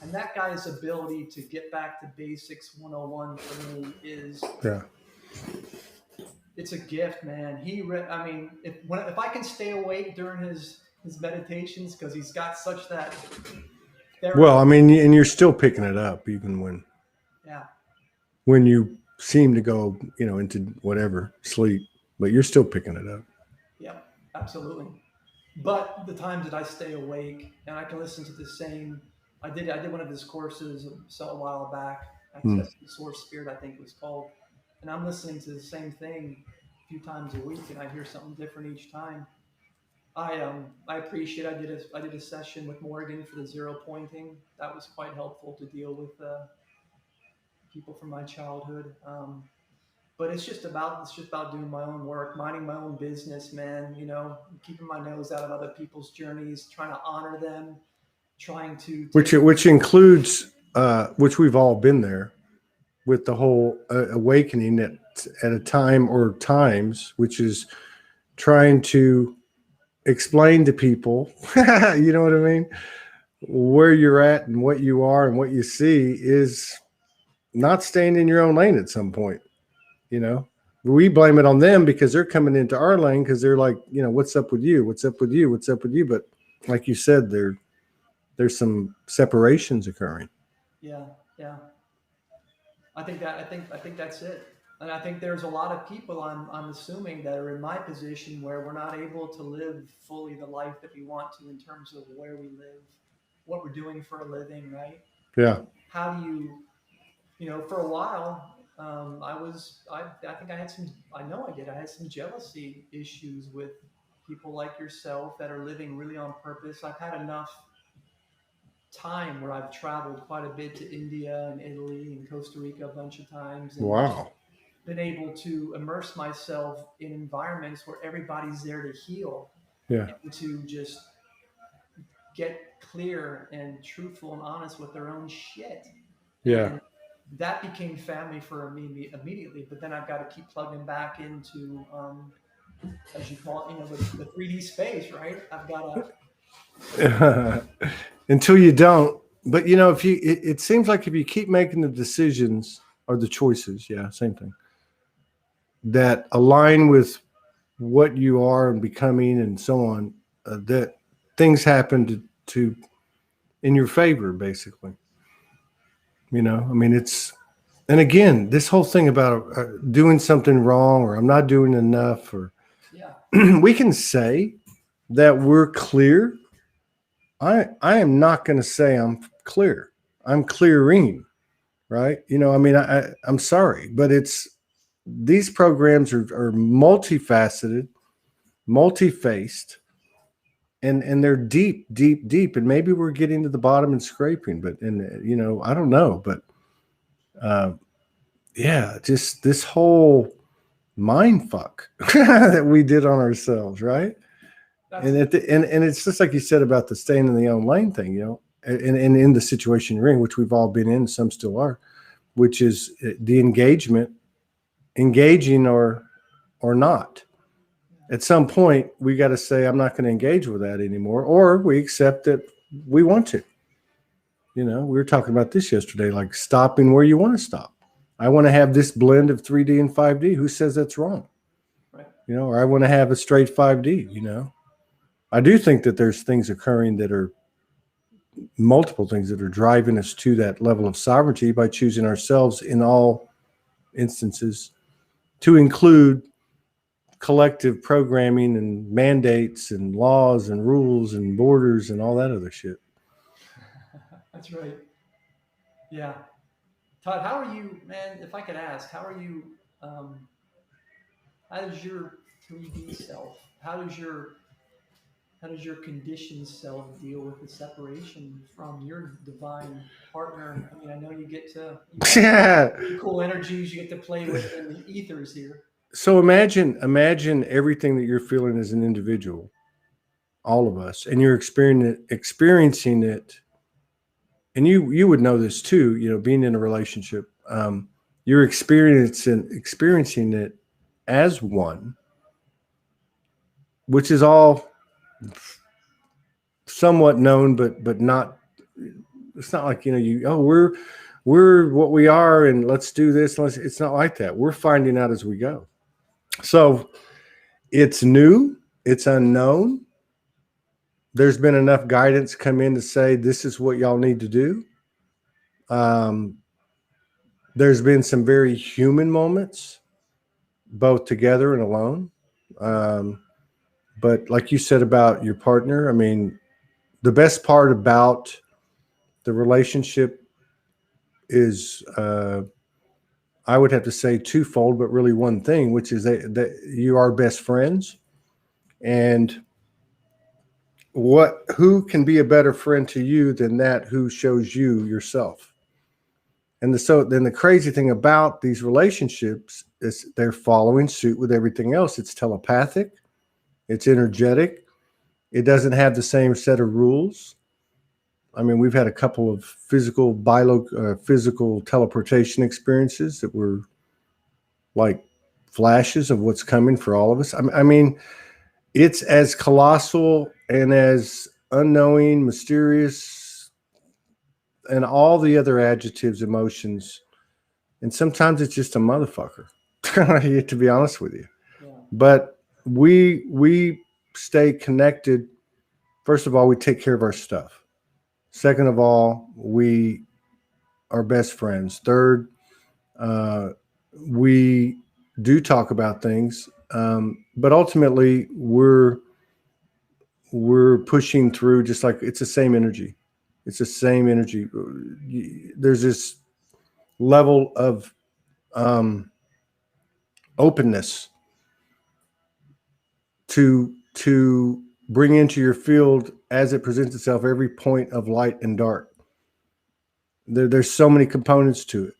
and that guy's ability to get back to basics 101 for me is Yeah. it's a gift, man. I mean, if I can stay awake during his meditations because he's got such that Well, therapy. I mean, and you're still picking it up even Yeah, when you seem to go, into whatever sleep, but you're still picking it up. yeah, absolutely. But the times that I stay awake and I can listen to the same, I did one of his courses a while back. Hmm. Access to Source Spirit, I think it was called, and I'm listening to the same thing a few times a week, and I hear something different each time. I appreciate. I did a session with Morgan for the zero pointing. That was quite helpful to deal with people from my childhood. But it's just about doing my own work, minding my own business, man. Keeping my nose out of other people's journeys, trying to honor them, trying to which take. which includes, which we've all been there with the whole awakening at a time or times, which is trying to explain to people, you know what I mean, where you're at and what you are and what you see is not staying in your own lane at some point. You know, we blame it on them because they're coming into our lane because they're like, what's up with you? What's up with you? What's up with you? But like you said, there's some separations occurring. Yeah, yeah. I think that's it. And I think there's a lot of people I'm assuming that are in my position where we're not able to live fully the life that we want to in terms of where we live, what we're doing for a living, right? Yeah. How do for a while, I think I had some, I know I did, I had some jealousy issues with people like yourself that are living really on purpose. I've had enough time where I've traveled quite a bit to India and Italy and Costa Rica a bunch of times and just Wow. been able to immerse myself in environments where everybody's there to heal Yeah. and to just get clear and truthful and honest with their own shit. Yeah. And that became family for me immediately. But then I've got to keep plugging back into, as you call it, the 3D space, right? I've got to, Until you don't. But if it seems like if you keep making the decisions or the choices, yeah, same thing, that align with what you are and becoming and so on, that things happen to in your favor, basically. I mean, and again, this whole thing about doing something wrong or I'm not doing enough, or yeah, we can say that we're clear. I am not going to say I'm clear. I'm clearing, right? I mean, I'm sorry, but these programs are multifaceted, multi-faced, and they're deep, deep, deep. And maybe we're getting to the bottom and scraping, but I don't know. But yeah, just this whole mind fuck that we did on ourselves, right? And and it's just like you said about the staying in the own lane thing, and in the situation you're in, which we've all been in, some still are, which is the engaging or not. At some point, we got to say, I'm not going to engage with that anymore, or we accept that we want to. We were talking about this yesterday, like stopping where you want to stop. I want to have this blend of 3D and 5D. Who says that's wrong? Right. Or I want to have a straight 5D, I do think that there's things occurring that are multiple things that are driving us to that level of sovereignty by choosing ourselves in all instances to include collective programming and mandates and laws and rules and borders and all that other shit. That's right. Yeah. Todd, how are you, man? If I could ask, how are you? How does your 3D self? How does your conditioned self deal with the separation from your divine partner? I mean, I know you get really cool energies you get to play with in the ethers here. So imagine everything that you're feeling as an individual, all of us, and you're experiencing it. And you would know this too, being in a relationship, you're experiencing it as one, which is all somewhat known, but not. It's not like we're what we are, and let's do this. It's not like that. We're finding out as we go. So it's new, it's unknown. There's been enough guidance come in to say this is what y'all need to do. There's been some very human moments, both together and alone. But like you said about your partner, I mean, the best part about the relationship is, I would have to say twofold, but really one thing, which is that you are best friends. And who can be a better friend to you than that who shows you yourself? And then the crazy thing about these relationships is they're following suit with everything else. It's telepathic. It's energetic. It doesn't have the same set of rules. I mean, we've had a couple of physical teleportation experiences that were like flashes of what's coming for all of us. I mean, it's as colossal and as unknowing, mysterious, and all the other adjectives, emotions. And sometimes it's just a motherfucker, to be honest with you. Yeah. But we stay connected. First of all, we take care of our stuff. Second of all, we are best friends. Third, we do talk about things, but ultimately we're pushing through. Just like it's the same energy. It's the same energy. There's this level of openness to bring into your field as it presents itself every point of light and dark. There's so many components to it,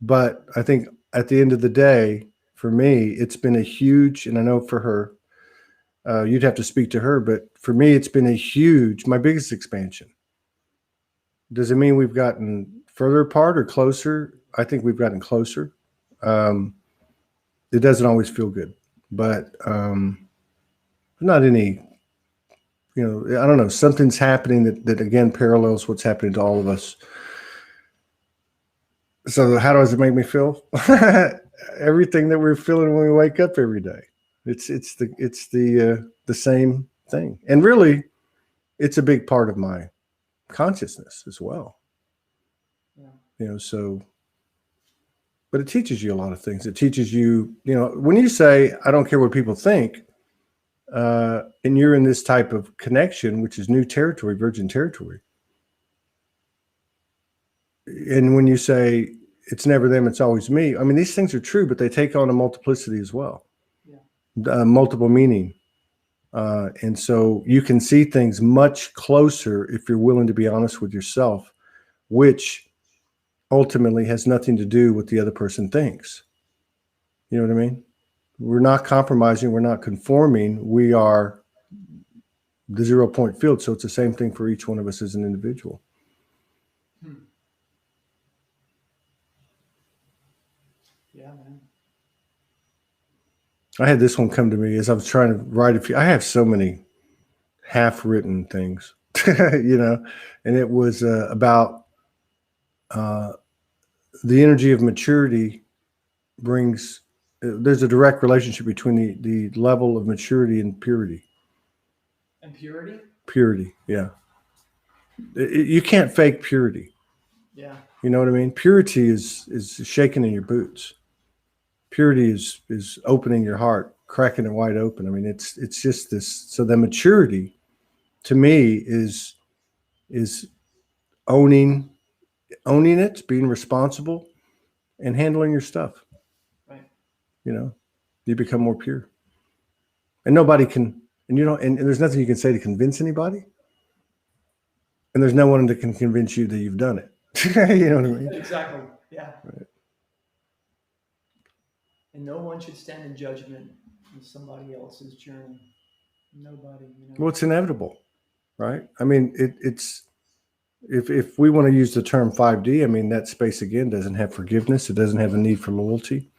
but I think at the end of the day, for me, it's been a huge, and I know for her, you'd have to speak to her, but for me, it's been my biggest expansion. Does it mean we've gotten further apart or closer? I think we've gotten closer. It doesn't always feel good, but not any, I don't know, something's happening that again parallels what's happening to all of us. So how does it make me feel? Everything that we're feeling when we wake up every day. It's the same thing. And really, it's a big part of my consciousness as well. Yeah. So, but it teaches you a lot of things. It teaches you, when you say, I don't care what people think, and you're in this type of connection, which is new territory, virgin territory. And when you say, it's never them, it's always me. I mean, these things are true, but they take on a multiplicity as well, Yeah. multiple meaning. And so you can see things much closer if you're willing to be honest with yourself, which ultimately has nothing to do with the other person thinks. You know what I mean? We're not compromising, we're not conforming, we are the 0 point field. So it's the same thing for each one of us as an individual. Hmm. Yeah, man. I had this one come to me as I was trying to write a few. I have so many half written things, and it was about uh, the energy of maturity brings, there's a direct relationship between the level of maturity and purity. And purity? Purity, yeah. You can't fake purity. Yeah. You know what I mean? Purity is shaking in your boots. Purity is opening your heart, cracking it wide open. I mean, it's just this. So the maturity, to me, is owning it, being responsible, and handling your stuff. Right. You know, you become more pure, and nobody can, and there's nothing you can say to convince anybody, and there's no one that can convince you that you've done it. You know what I mean? Exactly. Yeah. Right. And no one should stand in judgment on somebody else's journey. Nobody, Well, it's inevitable, right? I mean, it's if we want to use the term 5D, I mean that space again doesn't have forgiveness, it doesn't have a need for loyalty,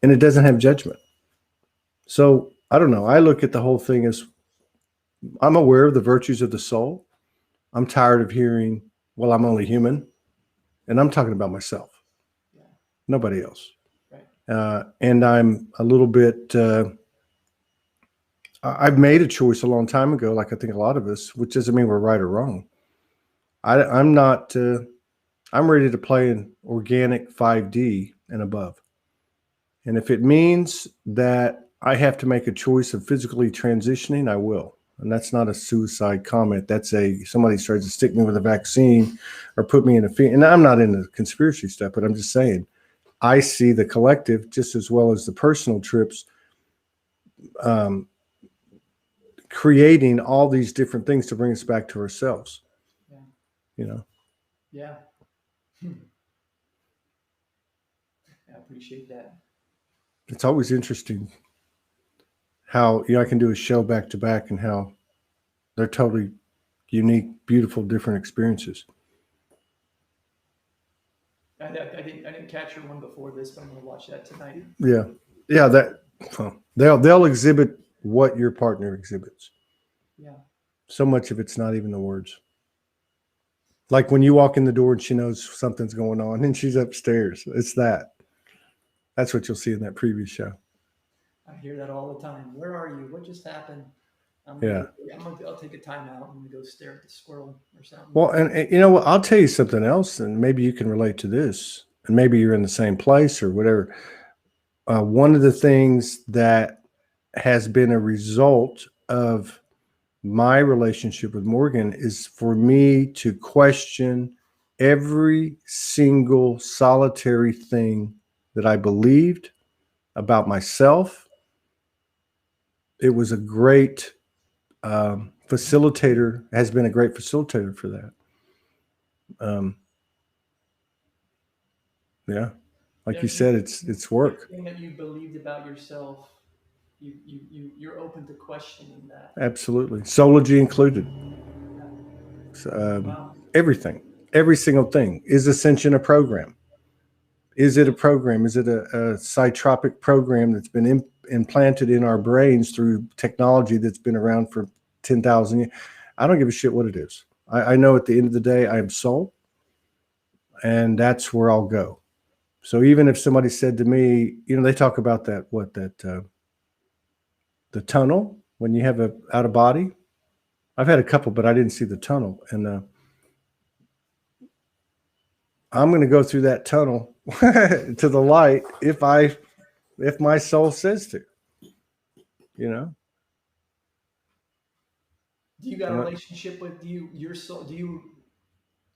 and it doesn't have judgment. So I don't know. I look at the whole thing as I'm aware of the virtues of the soul. I'm tired of hearing, well, I'm only human. And I'm talking about myself, Yeah. nobody else. Right. And I'm a little bit, I've made a choice a long time ago, like I think a lot of us, which doesn't mean we're right or wrong. I'm not, I'm ready to play in organic 5D and above. And if it means that I have to make a choice of physically transitioning, I will. And that's not a suicide comment. That's somebody tries to stick me with a vaccine or put me in a field. And I'm not into conspiracy stuff, but I'm just saying I see the collective just as well as the personal trips, um, creating all these different things to bring us back to ourselves. Yeah. You know, Yeah. I appreciate that. it's always interesting how I can do a show back to back and how they're totally unique, beautiful, different experiences. I didn't catch your one before this, but I'm gonna watch that tonight. Yeah, yeah. They'll exhibit what your partner exhibits. Yeah. So much of it's not even the words. Like when you walk in the door and she knows something's going on and she's upstairs. It's that. That's what you'll see in that previous show. I hear that all the time. Where are you? What just happened? I'm gonna Yeah. go, I'll take a time out. I'm gonna go stare at the squirrel or something. Well, and you know what? I'll tell you something else, and maybe you can relate to this, and maybe you're in the same place or whatever. One of the things that has been a result of my relationship with Morgan is for me to question every single solitary thing that I believed about myself. It was a great facilitator, has been a great facilitator for that. Um, yeah, like Yeah, you said, it's work. everything that you believed about yourself, you're open to questioning that. Absolutely, Soulogy included. Yeah. Um, Wow. everything, every single thing. Is Ascension a program? Is it a program? Is it a psychotropic program that's been implanted in our brains through technology that's been around for 10,000 years? I don't give a shit what it is. I know at the end of the day, I am soul, and that's where I'll go. So even if somebody said to me, they talk about the tunnel when you have a out of body. I've had a couple, but I didn't see the tunnel, and I'm going to go through that tunnel to the light if my soul says to. You know, Do you got a I'm not, relationship with your soul? Do you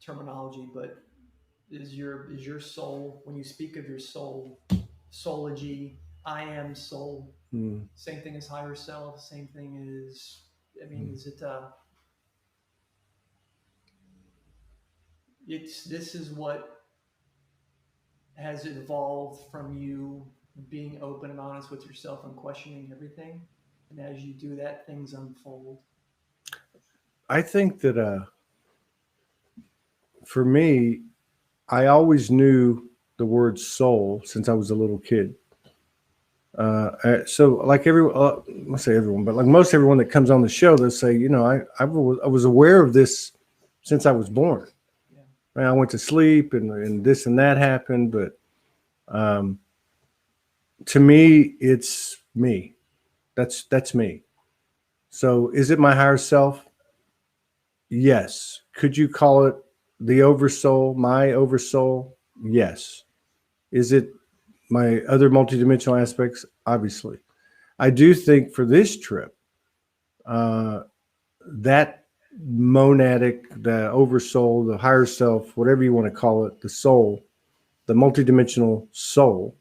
terminology? But is your soul, when you speak of your soul, Soulogy, I am soul, Mm. same thing as higher self, same thing as, I mean, is it, this is what has evolved from you being open and honest with yourself and questioning everything. And as you do that, things unfold. I think that for me, I always knew the word soul since I was a little kid. So like let's say everyone, but like most everyone that comes on the show, they'll say, I was aware of this since I was born. Yeah. I went to sleep and this and that happened, but um, to me, it's me. That's me. So is it my higher self? Yes. Could you call it the oversoul, my oversoul? Yes. Is it my other multidimensional aspects? Obviously. I do think for this trip, uh, that monadic, the oversoul, the higher self, whatever you want to call it, the soul, the multidimensional soul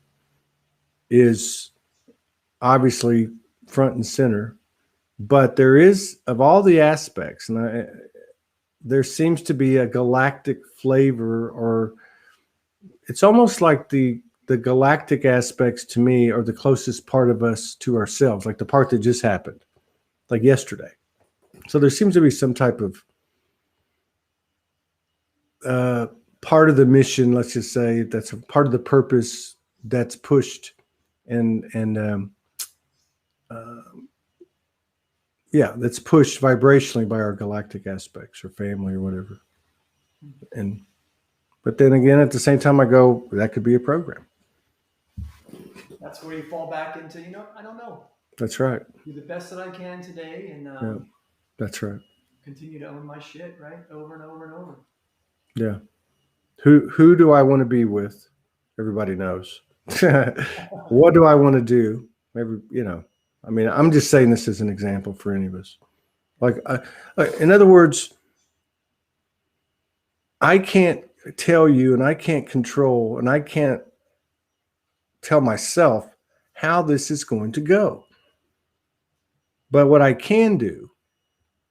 is obviously front and center. But there is, of all the aspects, and there seems to be a galactic flavor, or it's almost like the galactic aspects to me are the closest part of us to ourselves, like the part that just happened, like yesterday. So there seems to be some type of part of the mission, let's just say, that's a part of the purpose that's pushed and yeah, that's pushed vibrationally by our galactic aspects or family or whatever. And but then again, at the same time, I go, that could be a program. That's where you fall back into, I don't know. That's right. Do the best that I can today, and Yeah, that's right. continue to own my shit, right? Over and over and over. Yeah. Who do I want to be with? Everybody knows. What do I want to do? Maybe, I mean, I'm just saying this as an example for any of us. Like, in other words, I can't tell you and I can't control and I can't tell myself how this is going to go. But what I can do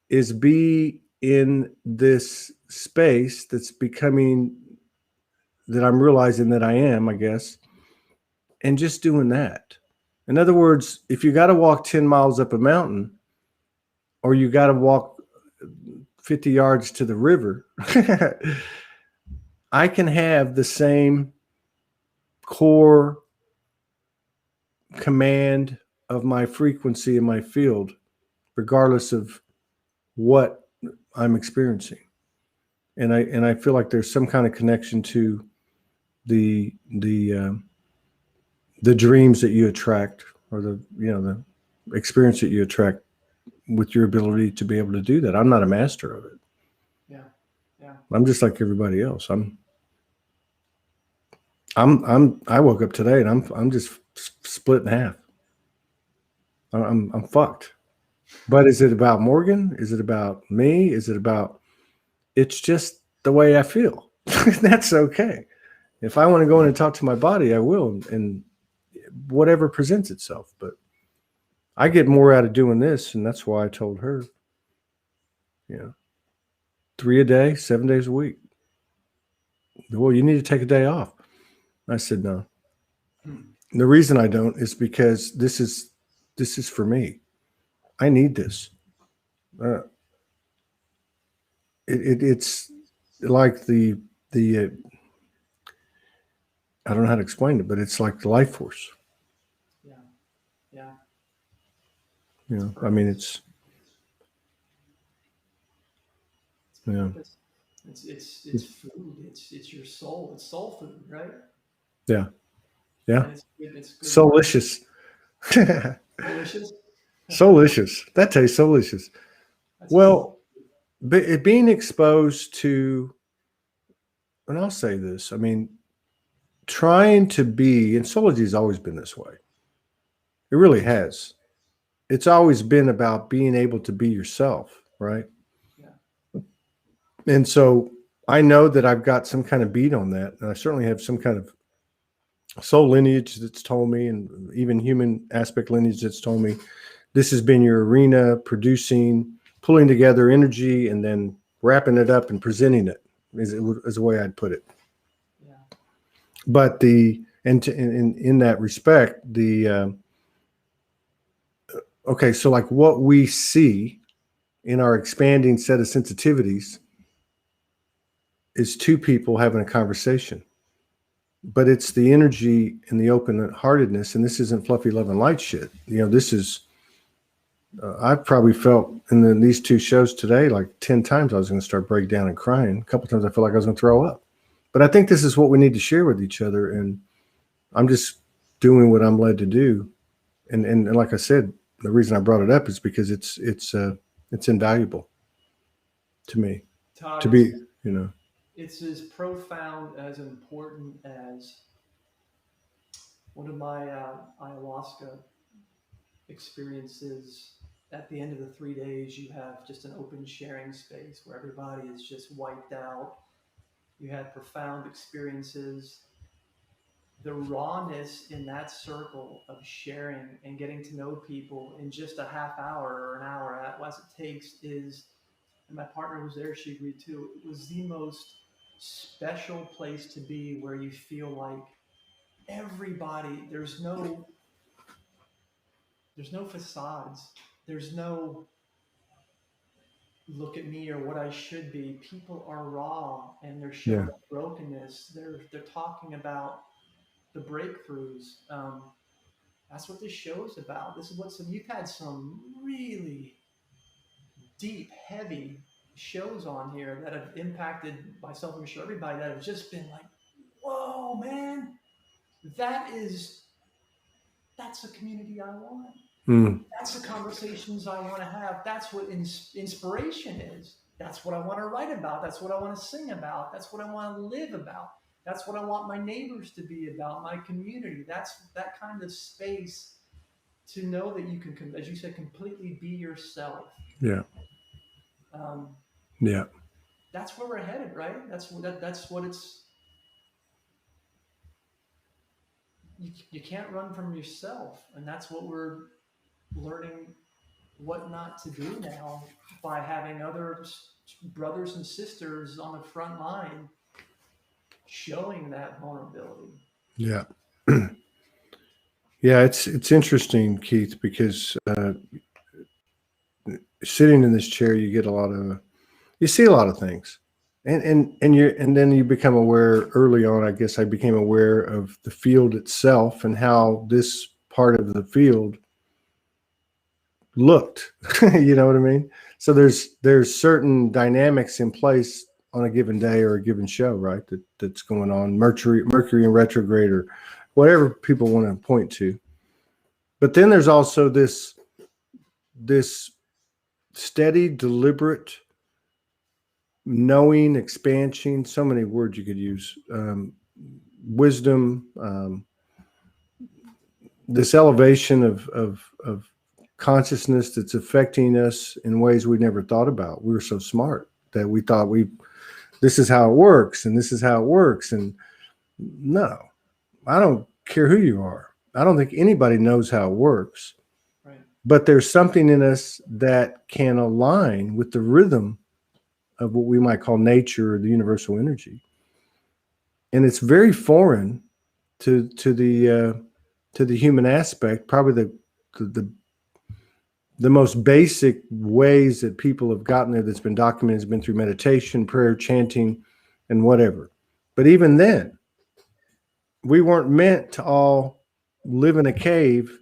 is be in this space that's becoming, that I'm realizing that I am, I guess, and just doing that. In other words, if you got to walk 10 miles up a mountain or you got to walk 50 yards to the river, I can have the same core command of my frequency in my field, regardless of what I'm experiencing. And I feel like there's some kind of connection to the dreams that you attract, or the experience that you attract with your ability to be able to do that. I'm not a master of it. Yeah. Yeah. I'm just like everybody else. I woke up today and I'm just split in half. I'm fucked. But is it about Morgan? Is it about me? Is it about, it's just the way I feel. That's okay. If I want to go in and talk to my body, I will, and whatever presents itself. But I get more out of doing this, and that's why I told her, 3 a day, 7 days a week. Well, you need to take a day off. I said, no. The reason I don't is because this is for me. I need this. It's like the I don't know how to explain it, but it's like the life force. Yeah. Yeah. I mean, it's yeah. It's food. It's your soul. It's soul food, right? Yeah. Yeah. And it's good. Soulicious. Delicious. Soulicious. That tastes delicious. Well, being exposed to, and I'll say this, I mean, trying to be, and Soulogy has always been this way. It really has. It's always been about being able to be yourself, right? Yeah. And so I know that I've got some kind of beat on that, and I certainly have some kind of soul lineage that's told me, and even human aspect lineage that's told me this has been your arena, producing, pulling together energy, and then wrapping it up and presenting it is the way I'd put it. Yeah. But in that respect, okay, so like what we see in our expanding set of sensitivities is two people having a conversation, but it's the energy and the open heartedness. And this isn't fluffy love and light shit. This is, I've probably felt in these two shows today, like 10 times I was going to start break down and crying. A couple times I felt like I was going to throw up, but I think this is what we need to share with each other. And I'm just doing what I'm led to do. And like I said, the reason I brought it up is because it's invaluable to me Todd, to be, it's as profound as important as one of my ayahuasca experiences. At the end of the 3 days, you have just an open sharing space where everybody is just wiped out. You had profound experiences. The rawness in that circle of sharing and getting to know people in just a half hour or an hour, as it takes, is, and my partner was there, she agreed too, it was the most special place to be, where you feel like everybody, there's no facades, there's no look at me or what I should be. People are raw and they're showing brokenness. They're talking about the breakthroughs. That's what this show is about. This is what you've had some really deep, heavy shows on here that have impacted myself, I'm sure everybody, that have just been like, whoa, man, that's a community I want. That's the conversations I want to have. That's what inspiration is. That's what I want to write about. That's what I want to sing about. That's what I want to live about. That's what I want my neighbors to be about, my community. That's that kind of space to know that you can, as you said, completely be yourself. Yeah. Yeah. That's where we're headed, right? That's what it's. You can't run from yourself, and that's what we're learning what not to do now, by having other brothers and sisters on the front line showing that vulnerability. Yeah. Yeah, it's interesting, Keith, because sitting in this chair, you see a lot of things, and then you become aware. Early on, I guess I became aware of the field itself and how this part of the field looked. You know what I mean? So there's certain dynamics in place on a given day or a given show, right? That's going on. Mercury in retrograde, or whatever people want to point to. But then there's also this steady, deliberate, knowing, expansion. So many words you could use. Wisdom. This elevation of consciousness that's affecting us in ways we never thought about. We were so smart that we thought this is how it works, and this is how it works. And no, I don't care who you are. I don't think anybody knows how it works. Right. But there's something in us that can align with the rhythm of what we might call nature or the universal energy. And it's very foreign to the human aspect. Probably the most basic ways that people have gotten there that's been documented has been through meditation, prayer, chanting, and whatever. But even then, we weren't meant to all live in a cave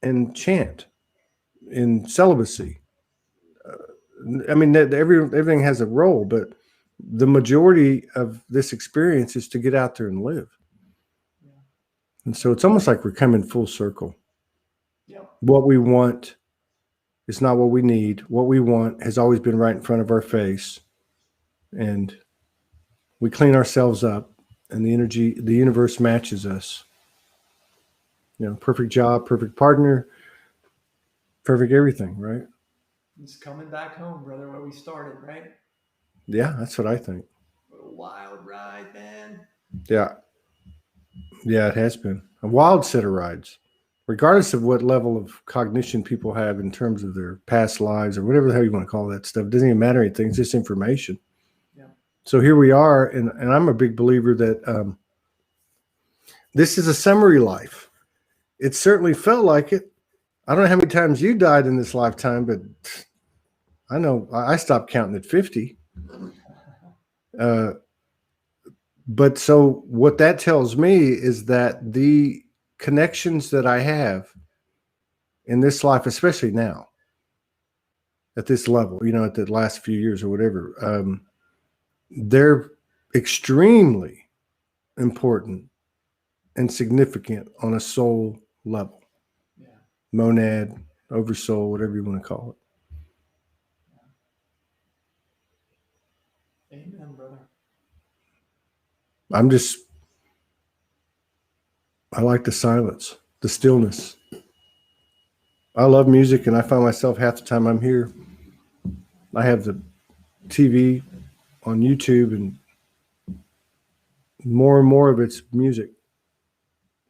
and chant in celibacy. I mean, everything has a role, but the majority of this experience is to get out there and live. Yeah. And so it's almost like we're coming full circle. Yep. What we want is not what we need. What we want has always been right in front of our face. And we clean ourselves up, and the universe matches us. Perfect job, perfect partner, perfect everything, right? It's coming back home, brother, where we started, right? Yeah, that's what I think. wild ride, man. Yeah. Yeah, it has been a wild set of rides, regardless of what level of cognition people have in terms of their past lives or whatever the hell you want to call that stuff. It doesn't even matter anything. It's just information. Yeah. So here we are. And I'm a big believer that this is a summary life. It certainly felt like it. I don't know how many times you died in this lifetime, but I know I stopped counting at 50. But so what that tells me is that the connections that I have in this life, especially now at this level, at the last few years or whatever, they're extremely important and significant on a soul level. Yeah. Monad, oversoul, whatever you want to call it. Amen, brother. I like the silence, the stillness. I love music, and I find myself half the time I'm here. I have the TV on YouTube, and more of it's music.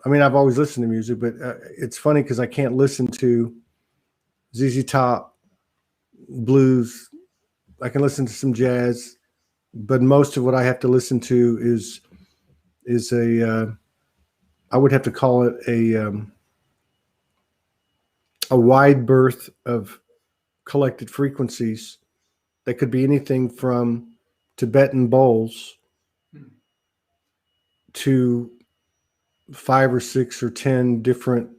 I mean, I've always listened to music, but it's funny because I can't listen to ZZ Top, blues. I can listen to some jazz, but most of what I have to listen to is I would have to call it a wide berth of collected frequencies that could be anything from Tibetan bowls to 5 or 6 or 10 different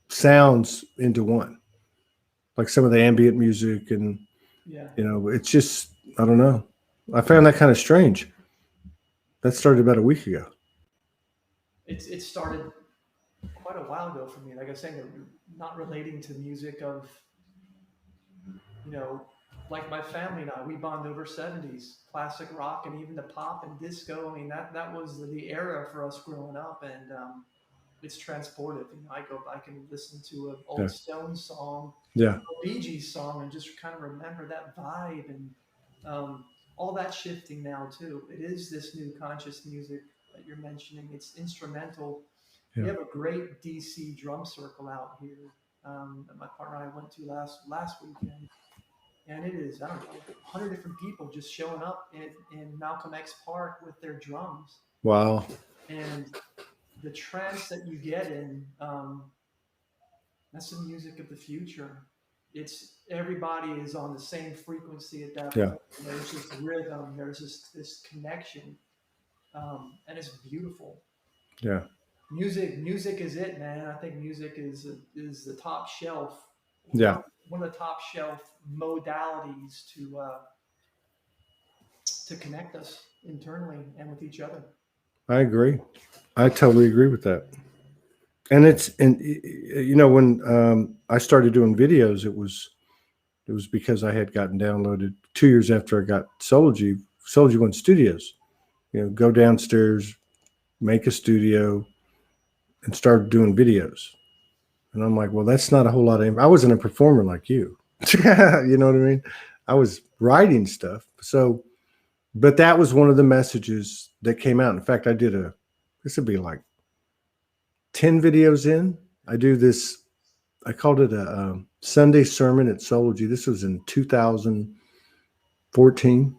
sounds into one, like some of the ambient music. And it's just, I don't know, I found that kind of strange. That started about a week ago. It started quite a while ago for me. Like I was saying, not relating to music of, like my family and I, we bond over 70s classic rock and even the pop and disco. I mean, that was the era for us growing up, and it's transportive. I go back and listen to an old Stones song, a Bee Gees song, and just kind of remember that vibe, and all that shifting now too. It is this new conscious music that you're mentioning. It's instrumental. We have a great DC drum circle out here that my partner and I went to last weekend. And it is, I don't know, 100 different people just showing up in Malcolm X Park with their drums. Wow. And the trance that you get in, that's the music of the future. It's everybody is on the same frequency at that point. And there's this rhythm, there's this connection, and it's beautiful. Yeah. Music is it, man. I think music is the top shelf. Yeah. One of the top shelf modalities to connect us internally and with each other. I agree. I totally agree with that. And when I started doing videos, it was because I had gotten downloaded 2 years after I got Soulogy One Studios. Go downstairs, make a studio, and start doing videos. And I'm like, well, that's not a whole lot of. I wasn't a performer like you. You know what I mean? I was writing stuff. So, but that was one of the messages that came out. In fact, I did this would be like 10 videos in. I do this. I called it a Sunday sermon at Soulogy. This was in 2014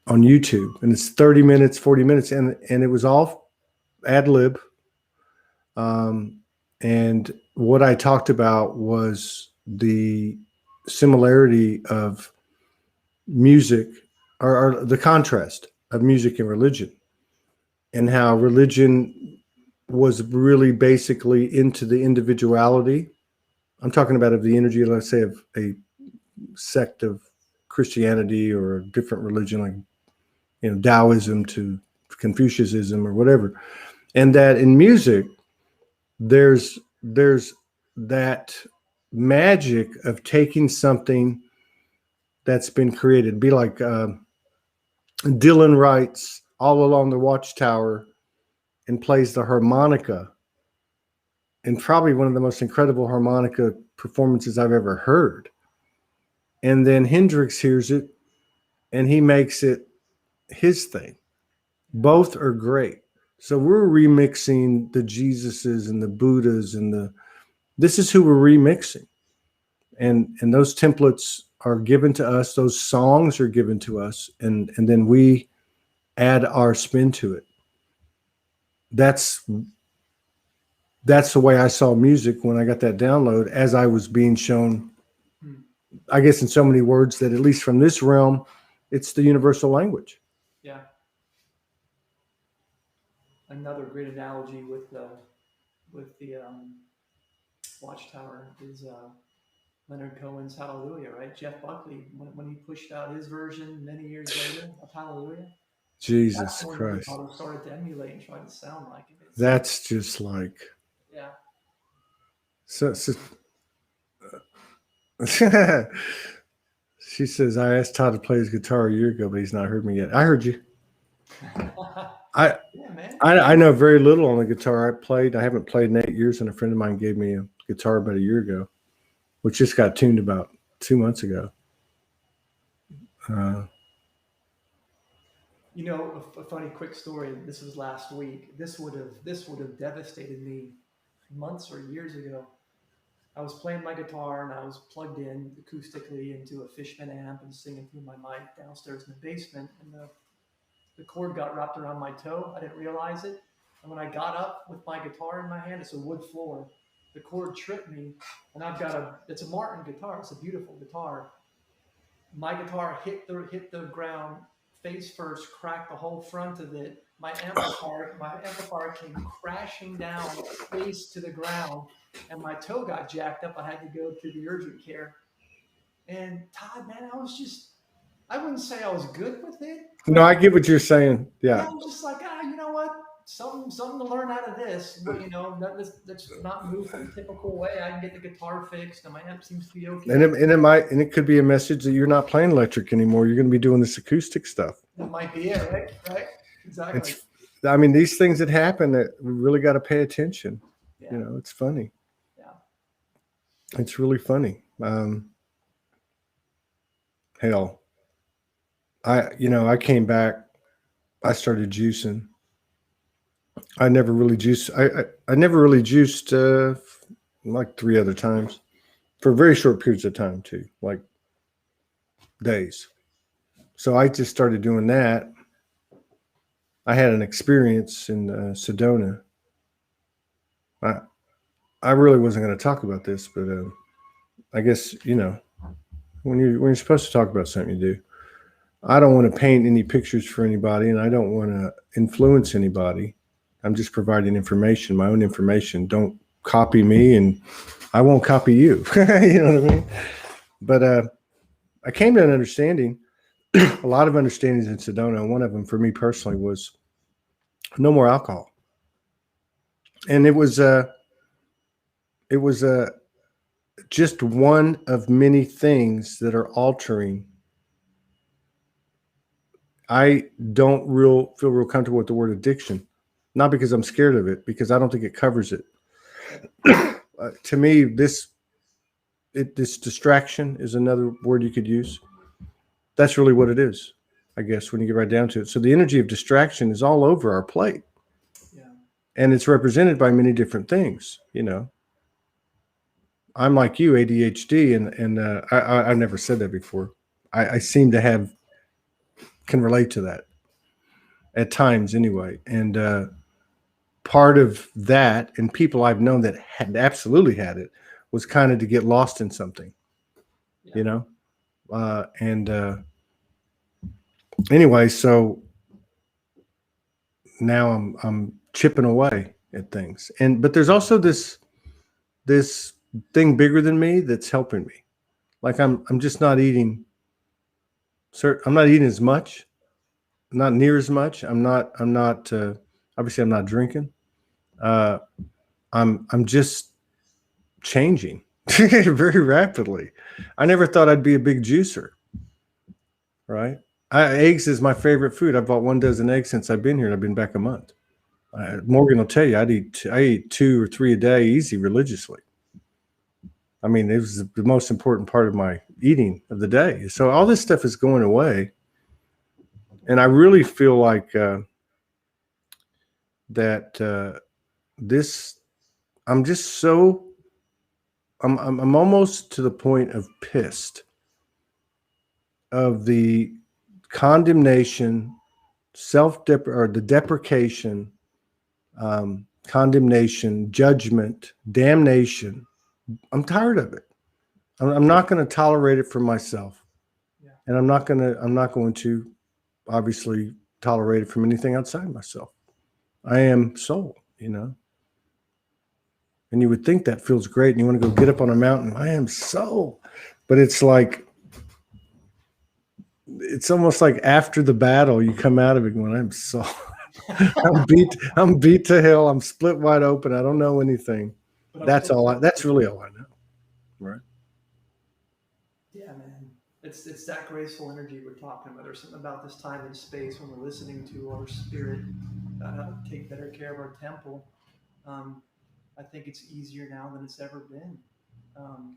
on YouTube, and it's 30 minutes, 40 minutes, and it was all ad lib. And what I talked about was the similarity of music, or the contrast of music and religion, and how religion was really basically into the individuality. I'm talking about of the energy, let's say, of a sect of Christianity or a different religion, like Taoism to Confucianism or whatever. And that in music, there's that magic of taking something that's been created. Be like Dylan writes All Along the Watchtower and plays the harmonica, and probably one of the most incredible harmonica performances I've ever heard. And then Hendrix hears it and he makes it his thing. Both are great. So we're remixing the Jesuses and the Buddhas this is who we're remixing. And those templates are given to us, those songs are given to us, and then we add our spin to it. That's the way I saw music when I got that download, as I was being shown, I guess, in so many words that, at least from this realm, it's the universal language. Yeah. Another great analogy with the Watchtower is Leonard Cohen's Hallelujah, right? Jeff Buckley, when he pushed out his version many years later of Hallelujah, Jesus that's when Christ. people started to emulate and try to sound like it. That's just like, yeah. So she says, I asked Todd to play his guitar a year ago, but he's not heard me yet. I heard you. I know very little on the guitar. I haven't played in 8 years, and a friend of mine gave me a guitar about a year ago, which just got tuned about 2 months ago. You know, a funny quick story. This was last week. This would have devastated me months or years ago. I was playing my guitar and I was plugged in acoustically into a Fishman amp and singing through my mic downstairs in the basement, and the cord got wrapped around my toe. I didn't realize it. And when I got up with my guitar in my hand, it's a wood floor. The cord tripped me, and it's a Martin guitar. It's a beautiful guitar. My guitar hit the ground face first, cracked the whole front of it. My amplifier came crashing down face to the ground, and my toe got jacked up. I had to go to the urgent care. And Todd, man, I wouldn't say I was good with it. No, I get what you're saying. Yeah. I was just like, you know what? Something to learn out of this. But, you know, let's not move from the typical way. I can get the guitar fixed, and my amp seems to be okay. And it could be a message that you're not playing electric anymore. You're going to be doing this acoustic stuff. That might be it, right? Right. Exactly. I mean, these things that happen, that we really got to pay attention. Yeah. You know, it's funny. Yeah. It's really funny. Hell, I came back. I started juicing. I never really juiced. I never really juiced like 3 other times for very short periods of time too, like days. So I just started doing that. I had an experience in Sedona. I really wasn't going to talk about this, but I guess, when you're supposed to talk about something, you do. I don't want to paint any pictures for anybody, and I don't want to influence anybody. I'm just providing information, my own information. Don't copy me, and I won't copy you. You know what I mean? But I came to an understanding, a lot of understandings in Sedona, and one of them for me personally was no more alcohol. And it was just one of many things that are altering. I don't feel real comfortable with the word addiction, not because I'm scared of it, because I don't think it covers it. To me, this distraction is another word you could use. That's really what it is, I guess, when you get right down to it. So the energy of distraction is all over our plate. Yeah. And it's represented by many different things, I'm like you, ADHD, and I've never said that before. I seem to can relate to that at times anyway. And part of that, and people I've known that had absolutely had it, was kind of to get lost in something, anyway, so now I'm chipping away at things, but there's also this thing bigger than me that's helping me. Like I'm just not eating. I'm not eating as much, not near as much. I'm not. Obviously, I'm not drinking. I'm just changing very rapidly. I never thought I'd be a big juicer. Right? Eggs is my favorite food. I've bought 1 dozen eggs since I've been here, and I've been back a month. Morgan will tell you I eat 2 or 3 a day easy religiously. I mean, it was the most important part of my eating of the day. So all this stuff is going away. And I really feel like that this, I'm just so, I'm almost to the point of pissed of the condemnation, or the deprecation, condemnation, judgment, damnation. I'm tired of it. I'm not going to tolerate it for myself, Yeah. and I'm not going to obviously tolerate it from anything outside myself. I am soul, and you would think that feels great, and you want to go get up on a mountain. I am soul, but it's like, it's almost like after the battle, you come out of it going, I'm soul. I'm beat to hell. I'm split wide open. I don't know anything. That's really all I know. Right. Yeah, man. It's that graceful energy we're talking about. There's something about this time and space when we're listening to our spirit about how to take better care of our temple. Um, I think it's easier now than it's ever been um,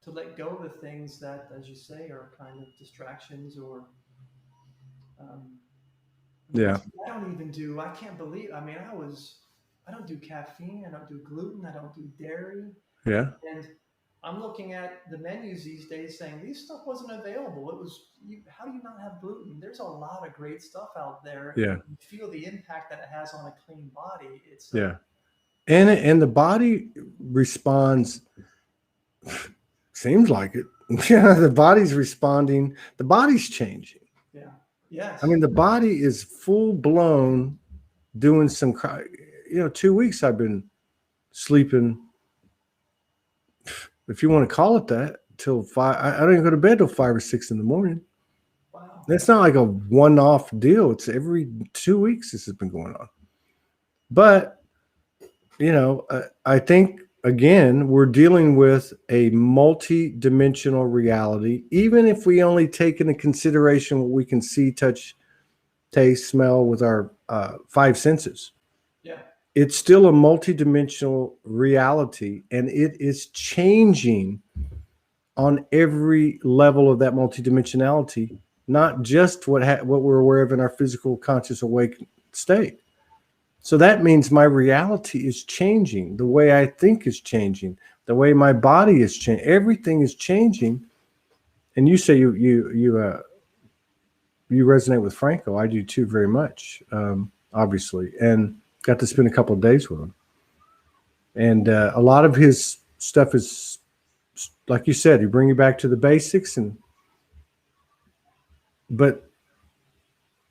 to let go of the things that, as you say, are kind of distractions or. Um, I mean, Yeah. I don't even do. I can't believe. I mean, I don't do caffeine. I don't do gluten. I don't do dairy. Yeah. And I'm looking at the menus these days saying these stuff wasn't available. It was, how do you not have gluten? There's a lot of great stuff out there. Yeah. And you feel the impact that it has on a clean body. It's Yeah. And the body responds, seems like it. Yeah, the body's responding. The body's changing. yeah. Yes. I mean, the body is full blown doing some, 2 weeks I've been sleeping, if you want to call it that, till 5. I don't even go to bed till 5 or 6 in the morning. Wow. It's not like a one-off deal. It's every 2 weeks this has been going on. But, I think, again, we're dealing with a multi-dimensional reality. Even if we only take into consideration what we can see, touch, taste, smell with our 5 senses. Yeah. It's still a multi-dimensional reality, and it is changing on every level of that multidimensionality, not just what we're aware of in our physical conscious awake state. So that means my reality is changing. The way I think is changing. The way my body is changing. Everything is changing. And you say you resonate with Franco. I do too, very much, obviously, and got to spend a couple of days with him. And a lot of his stuff is, like you said, he bring you back to the basics, but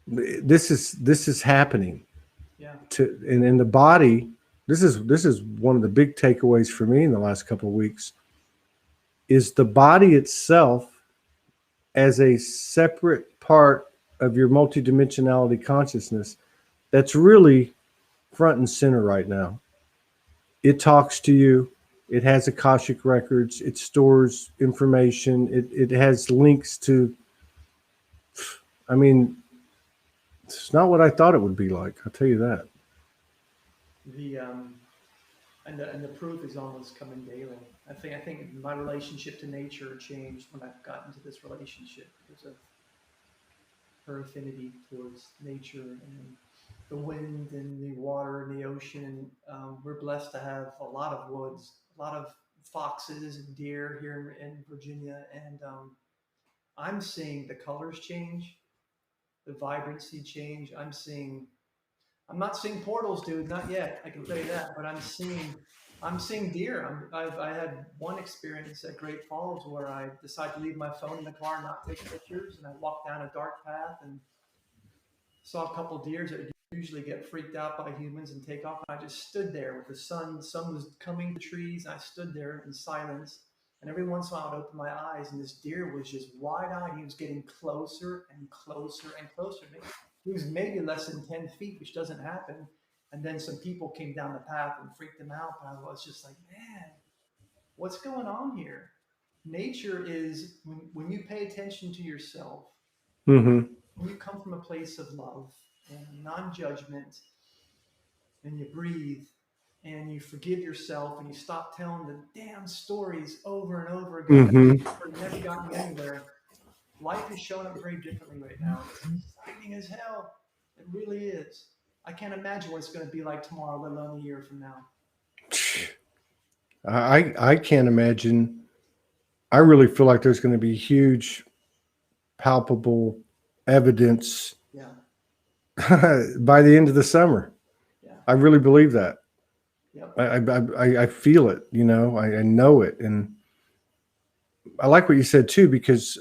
this is happening. Yeah. In the body, this is one of the big takeaways for me in the last couple of weeks, is the body itself as a separate part of your multidimensionality consciousness that's really front and center right now. It talks to you. It has Akashic records. It stores information. It has links to, I mean, it's not what I thought it would be like. I'll tell you that. The and the proof is almost coming daily. I think my relationship to nature changed when I've gotten to this relationship because of her affinity towards nature and the wind and the water and the ocean. And we're blessed to have a lot of woods, a lot of foxes and deer here in Virginia. And I'm seeing the colors change, the vibrancy change. I'm not seeing portals, dude, not yet. I can tell you that, but I'm seeing deer. I had one experience at Great Falls where I decided to leave my phone in the car and not take pictures, and I walked down a dark path and saw a couple deers that usually get freaked out by humans and take off. And I just stood there with the sun. The sun was coming to the trees. And I stood there in silence. And every once in a while, I'd open my eyes, and this deer was just wide-eyed. He was getting closer and closer and closer to me. He was maybe less than 10 feet, which doesn't happen. And then some people came down the path and freaked him out. And I was just like, man, what's going on here? Nature is, when you pay attention to yourself, Mm-hmm. when you come from a place of love and non-judgment, and you breathe and you forgive yourself and you stop telling the damn stories over and over again, Mm-hmm. or never gotten anywhere, life is showing up very differently right now. It's exciting. exciting as hell. It really is. I can't imagine what it's going to be like tomorrow, let alone a year from now. I can't imagine. I really feel like there's going to be huge, palpable evidence Yeah, by the end of the summer. yeah, I really believe that. yep, I feel it. You know, I know it, and I like what you said too, because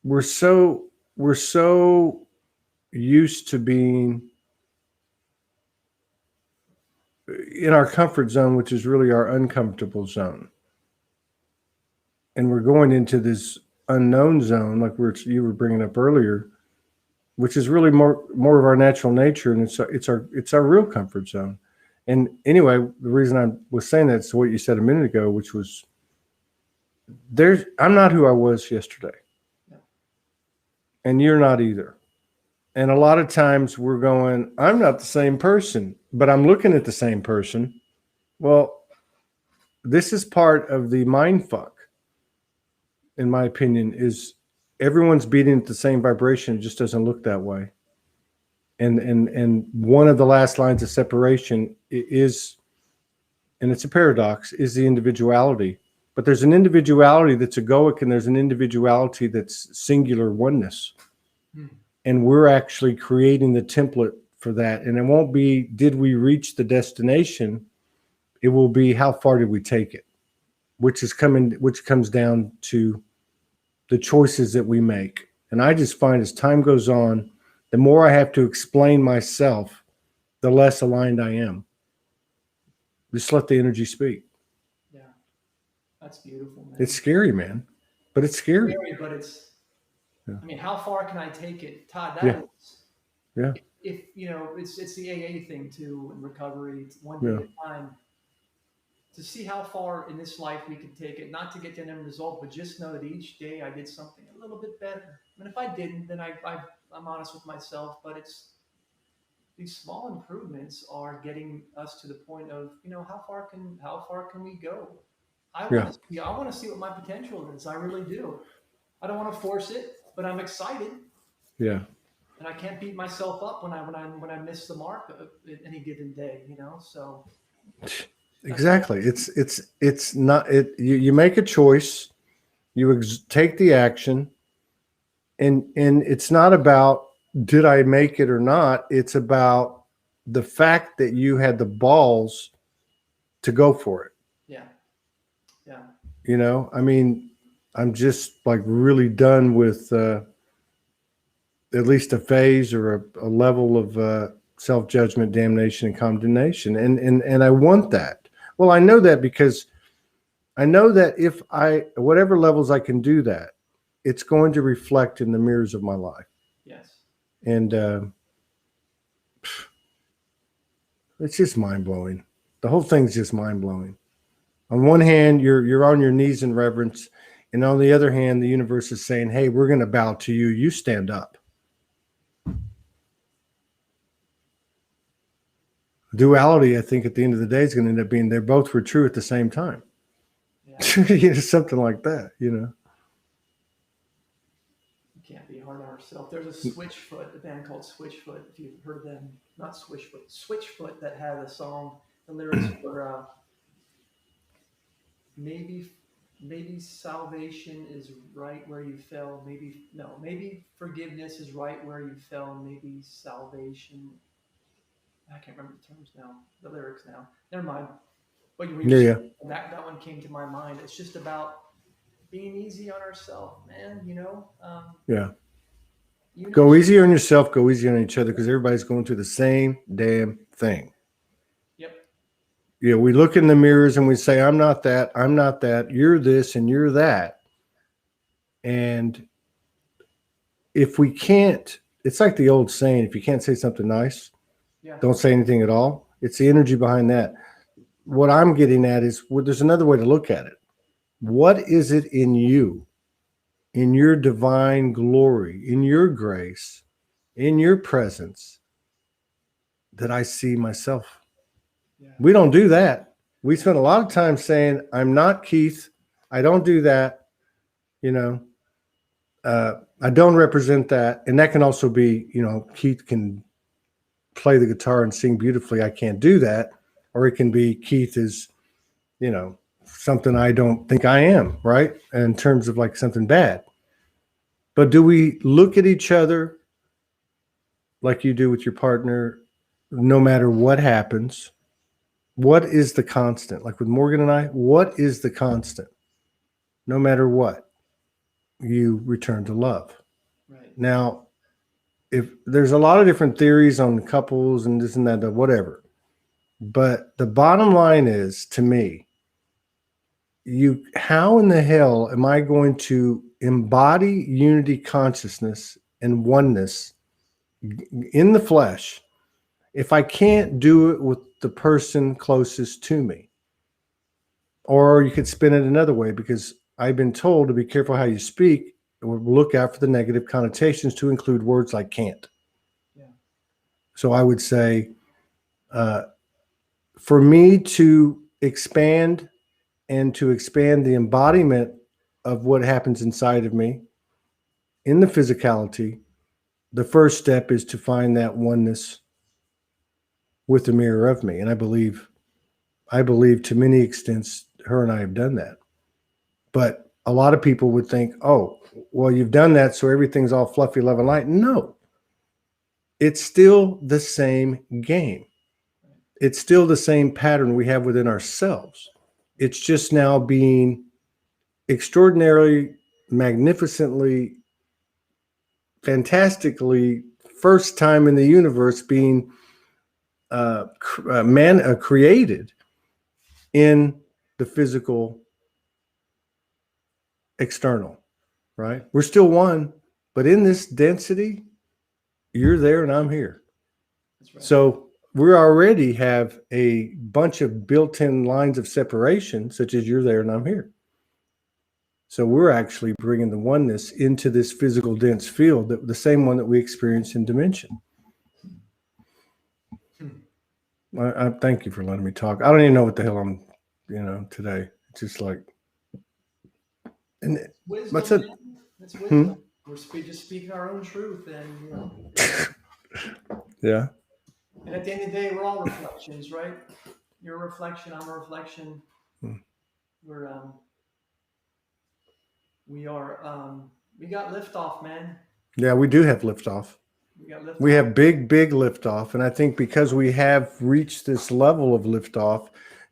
we're so we're so used to being in our comfort zone, which is really our uncomfortable zone, and we're going into this unknown zone, like you were bringing up earlier, which is really more of our natural nature, and it's our real comfort zone. And anyway, the reason I was saying that is what you said a minute ago, which was I'm not who I was yesterday, yeah, and you're not either. And a lot of times we're going, I'm not the same person, but I'm looking at the same person. Well, this is part of the mind fuck, in my opinion, is everyone's beating at the same vibration. It just doesn't look that way. And one of the last lines of separation is, and it's a paradox, is the individuality. But there's an individuality that's egoic, and there's an individuality that's singular oneness. Hmm. And we're actually creating the template for that. And it won't be, did we reach the destination? It will be, how far did we take it? Which comes down to the choices that we make. And I just find as time goes on, the more I have to explain myself, the less aligned I am. Just let the energy speak. yeah. That's beautiful, man. It's scary, man, but it's scary. But it's. Yeah. I mean, how far can I take it, Todd? That Yeah. is. Yeah. If it's the AA thing too in recovery. It's one day Yeah. at a time. To see how far in this life we can take it, not to get to an end result, but just know that each day I did something a little bit better. And if I didn't, then I'm honest with myself. But it's these small improvements are getting us to the point of, how far can we go? Yeah. I want to see what my potential is. I really do. I don't want to force it, but I'm excited. Yeah. And I can't beat myself up when I miss the mark any given day, So Exactly. It's not it. You make a choice. You take the action, and it's not about did I make it or not. It's about the fact that you had the balls to go for it. yeah, yeah, I mean, I'm just like really done with at least a phase or a level of self-judgment, damnation, and condemnation, and I want that. Well, I know that because I know that if whatever levels I can do that, it's going to reflect in the mirrors of my life. yes, And it's just mind blowing. The whole thing's just mind blowing. On one hand, you're on your knees in reverence, and on the other hand, the universe is saying, "Hey, we're going to bow to you. You stand up." Duality, I think, at the end of the day, is going to end up being both were true at the same time. yeah. Something like that. You can't be hard on ourselves. There's a Switchfoot, a band called Switchfoot. If you've heard them, not Switchfoot, Switchfoot, that had a song. The lyrics were maybe salvation is right where you fell. Maybe forgiveness is right where you fell. Maybe salvation. I can't remember the terms now, the lyrics now. Never mind. But Yeah. That one came to my mind. It's just about being easy on ourselves, man. Yeah. Go easy on yourself. Go easy on each other, because everybody's going through the same damn thing. Yep. Yeah, we look in the mirrors and we say, I'm not that, I'm not that, you're this and you're that. And if we can't, it's like the old saying, if you can't say something nice, Yeah. don't say anything at all. It's the energy behind that. What I'm getting at is, there's another way to look at it. What is it in you, in your divine glory, in your grace, in your presence, that I see myself? Yeah. We don't do that. We spend a lot of time saying, I'm not Keith. I don't do that. I don't represent that. And that can also be, you know, Keith can play the guitar and sing beautifully. I can't do that. Or it can be Keith is, you know, something I don't think I am, right? In terms of like something bad. But do we look at each other like you do with your partner, no matter what happens? What is the constant? Like with Morgan and I, what is the constant? No matter what, you return to love. Right. Now, if there's a lot of different theories on couples and this and that, whatever, but the bottom line is, to me, how in the hell am I going to embody unity consciousness and oneness in the flesh if I can't do it with the person closest to me? Or you could spin it another way, because I've been told to be careful how you speak, or look out for the negative connotations, to include words like can't. Yeah. So I would say, for me to expand and to expand the embodiment of what happens inside of me in the physicality, the first step is to find that oneness with the mirror of me. And I believe to many extents, her and I have done that. But a lot of people would think, oh, well, you've done that, so everything's all fluffy, love, and light. No, it's still the same game. It's still the same pattern we have within ourselves. It's just now being extraordinarily, magnificently, fantastically, first time in the universe being created in the physical external, right? We're still one, but in this density, you're there and I'm here. That's right. So we already have a bunch of built-in lines of separation, such as you're there and I'm here. So we're actually bringing the oneness into this physical dense field, the same one that we experience in dimension. I thank you for letting me talk. I don't even know what the hell I'm, today. It's just like, and wisdom, what's it? It's wisdom. We're just speaking our own truth, and Yeah. And at the end of the day, we're all reflections, right? You're a reflection. I'm a reflection. We got liftoff, man. Yeah, we do have liftoff. We have big liftoff. And I think because we have reached this level of liftoff,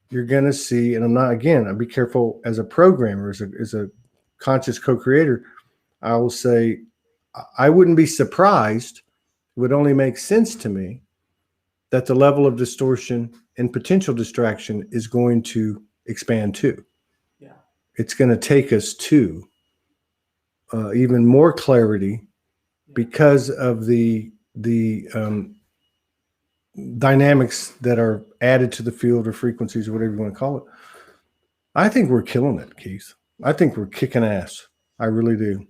you're going to see, and I'll be careful as a programmer, as a conscious co-creator, I will say, I wouldn't be surprised. It would only make sense to me that the level of distortion and potential distraction is going to expand too. Yeah. It's going to take us to even more clarity because of the dynamics that are added to the field or frequencies or whatever you want to call it. I think we're killing it, Keith. I think we're kicking ass. I really do.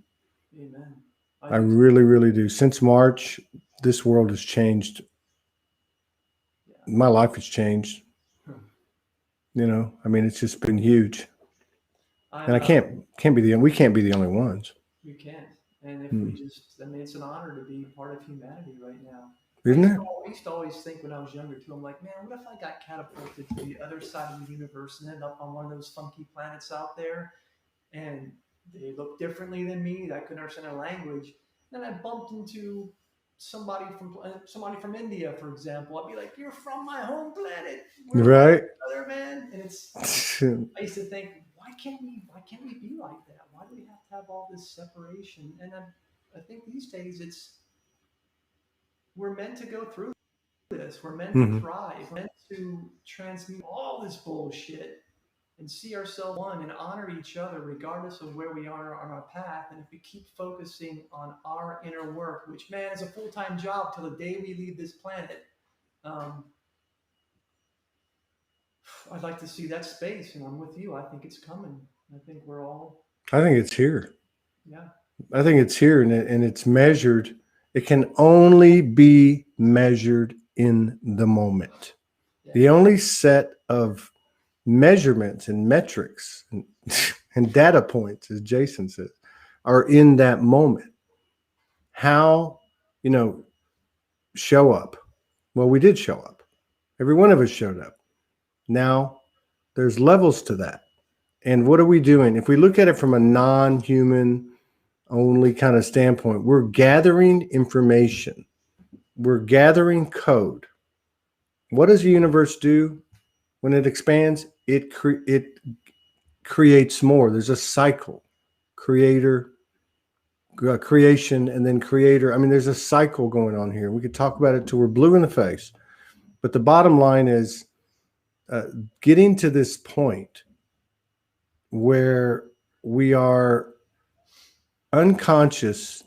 Amen. I really, really do. Since March, this world has changed. My life has changed. It's just been huge. And we can't be the only ones. We can't. And if we it's an honor to be part of humanity right now. Isn't it? I used to always think when I was younger too, I'm like, man, what if I got catapulted to the other side of the universe and ended up on one of those funky planets out there, and they look differently than me, I couldn't understand their language. Then I bumped into somebody from India, for example. I'd be like, you're from my home planet. We're right. Other man. And it's I used to think, why can't we be like that? Why do we have to have all this separation? And I think these days we're meant to go through this. We're meant to thrive. We're meant to transmute all this bullshit and see ourselves one and honor each other regardless of where we are on our path. And if we keep focusing on our inner work, which, man, is a full-time job till the day we leave this planet, I'd like to see that space, and I'm with you. I think it's coming. I think it's here. Yeah. I think it's here, and it's measured. It can only be measured in the moment. Yeah. The only set of measurements and metrics and data points, as Jason says, are in that moment. How, show up. Well, we did show up. Every one of us showed up. Now, there's levels to that. And what are we doing? If we look at it from a non-human only kind of standpoint, we're gathering information. We're gathering code. What does the universe do when it expands? It creates more. There's a cycle. Creator, creation, and then creator. I mean, there's a cycle going on here. We could talk about it till we're blue in the face. But the bottom line is getting to this point where we are unconscious.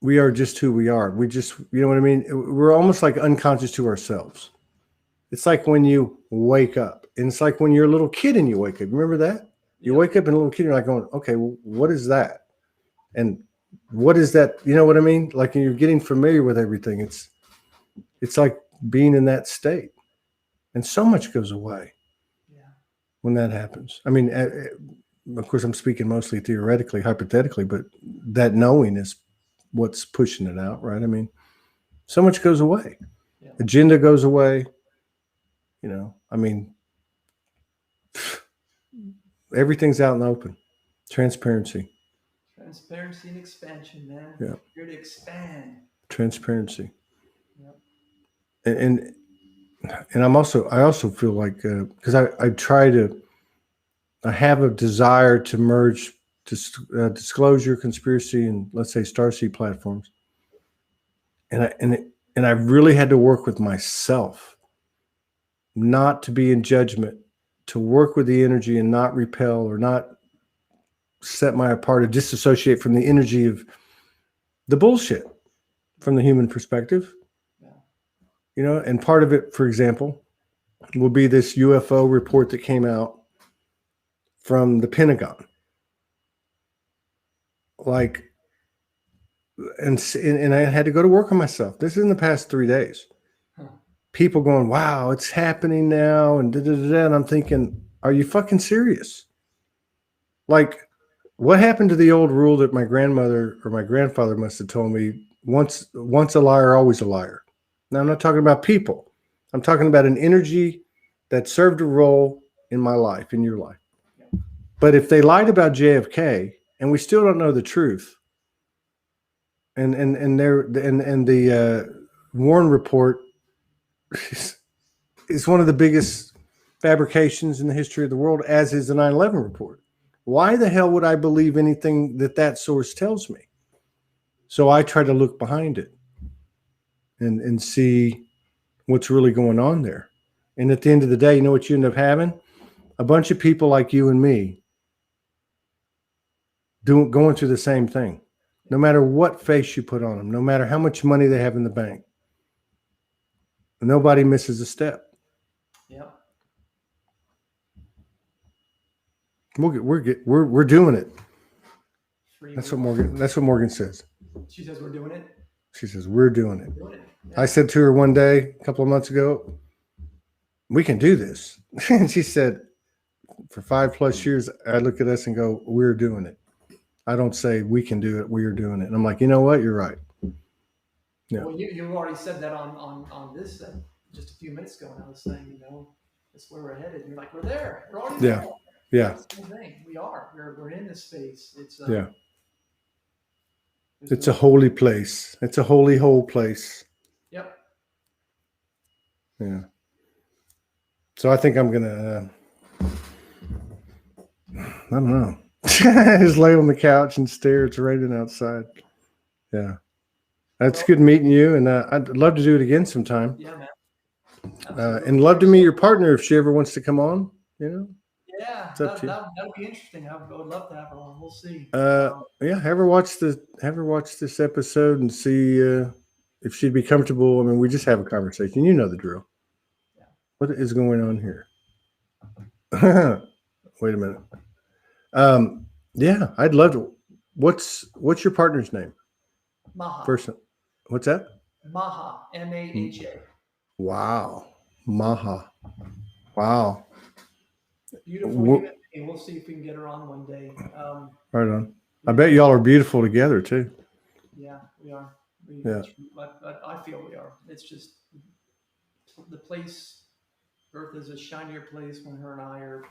We are just who we are. We just, you know what I mean? We're almost like unconscious to ourselves. It's like when you wake up, and it's like when you're a little kid and you wake up. Remember that? You wake up and a little kid, you're like going, okay, well, what is that? And what is that? You know what I mean? Like you're getting familiar with everything. It's like being in that state. And so much goes away when that happens. I mean, of course, I'm speaking mostly theoretically, hypothetically, but that knowing is what's pushing it out, right? I mean, so much goes away. Agenda goes away. I mean, everything's out in the open. Transparency and expansion, man. Yeah. Here to expand. Transparency. Yep. And I also feel like because I have a desire to merge disclosure, conspiracy, and let's say starseed platforms, and I really had to work with myself, not to be in judgment, to work with the energy and not repel or not set my apart or disassociate from the energy of the bullshit from the human perspective. And part of it, for example, will be this UFO report that came out from the Pentagon. Like, and I had to go to work on myself. This is in the past 3 days. People going, wow, it's happening now. And and I'm thinking, are you fucking serious? Like, what happened to the old rule that my grandmother or my grandfather must have told me, once a liar, always a liar? Now, I'm not talking about people. I'm talking about an energy that served a role in my life, in your life. But if they lied about JFK and we still don't know the truth, and the Warren report is one of the biggest fabrications in the history of the world, as is the 9/11 report. Why the hell would I believe anything that source tells me? So I try to look behind it and see what's really going on there. And at the end of the day, you know what you end up having? A bunch of people like you and me going through the same thing. No matter what face you put on them, no matter how much money they have in the bank, nobody misses a step. Yeah. We're doing it. That's what Morgan says. She says we're doing it. She says we're doing it. Yeah. I said to her one day, a couple of months ago, we can do this. And she said, for 5+ years, I look at us and go, we're doing it. I don't say we can do it, we're doing it. And I'm like, you know what? You're right. Yeah. Well, you already said that on this just a few minutes ago, and I was saying, that's where we're headed. And you're like, we're there. We're already there. Yeah. That's the same thing. We are. We're in this space. It's It's a holy place. It's a holy whole place. Yep. Yeah. So I think I'm gonna I don't know. Just lay on the couch and stare. It's raining outside. Yeah. That's good meeting you, and I'd love to do it again sometime. Yeah, man. And love to meet your partner if she ever wants to come on. Yeah, it's up to you. That would be interesting. I would love to have her on. We'll see. Yeah, have her watch this episode and see if she'd be comfortable. I mean, we just have a conversation. You know the drill. Yeah. What is going on here? Wait a minute. Yeah, I'd love to. What's your partner's name? Maha. First, what's that? Maha. MAHA. Wow, Maha. Wow. Beautiful human and we'll see if we can get her on one day. Right on. I bet y'all are beautiful together too. Yeah, we are. Yeah. I feel we are. It's just the place. Earth is a shinier place when her and I are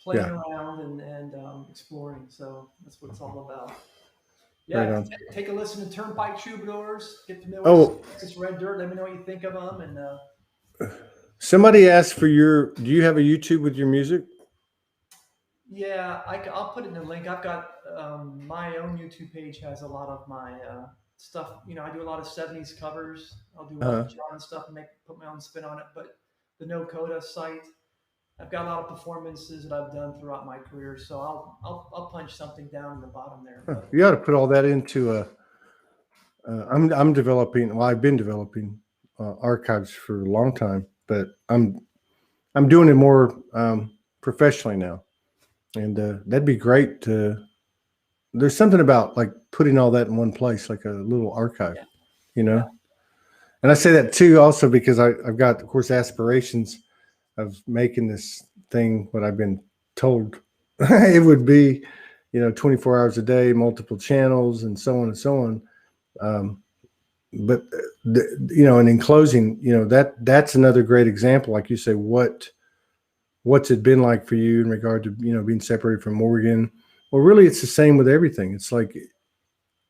playing around and exploring. So that's what it's all about. Right Yeah, on. take a listen to Turnpike Troubadours. Get to know Oh, Texas Red Dirt. Let me know what you think of them. And somebody asked for your. Do you have a YouTube with your music? yeah, I'll put it in the link. I've got my own YouTube page has a lot of my stuff. You know, I do a lot of '70s covers. I'll do Elton John stuff and put my own spin on it. But the No Coda site, I've got a lot of performances that I've done throughout my career. So I'll punch something down in the bottom there. But You ought to put all that into a. I'm developing. Well, I've been developing archives for a long time, but I'm doing it more professionally now, and that'd be great. There's something about like putting all that in one place, like a little archive, yeah, you know. yeah, And I say that too, also because I've got, of course, aspirations of making this thing what I've been told it would be, 24 hours a day, multiple channels, and so on and so on. But and in closing, that's another great example. Like you say, what's it been like for you in regard to being separated from Morgan? Well, really, it's the same with everything. It's like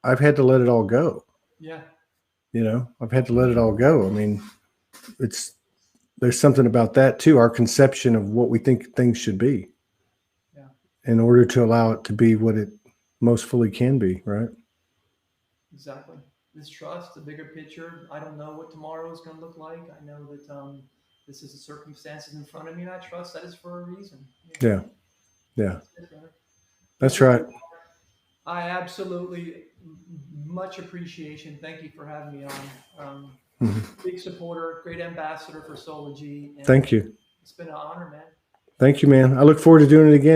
I've had to let it all go. yeah. I've had to let it all go. I mean, there's something about that too. Our conception of what we think things should be, Yeah. in order to allow it to be what it most fully can be. Right. Exactly. This trust, the bigger picture. I don't know what tomorrow is going to look like. I know that this is the circumstances in front of me, and I trust that is for a reason. Yeah. Yeah. That's Well, right. I absolutely much appreciation. Thank you for having me on. Big supporter, great ambassador for Soulogy. And Thank you. it's been an honor, man. Thank you, man. I look forward to doing it again.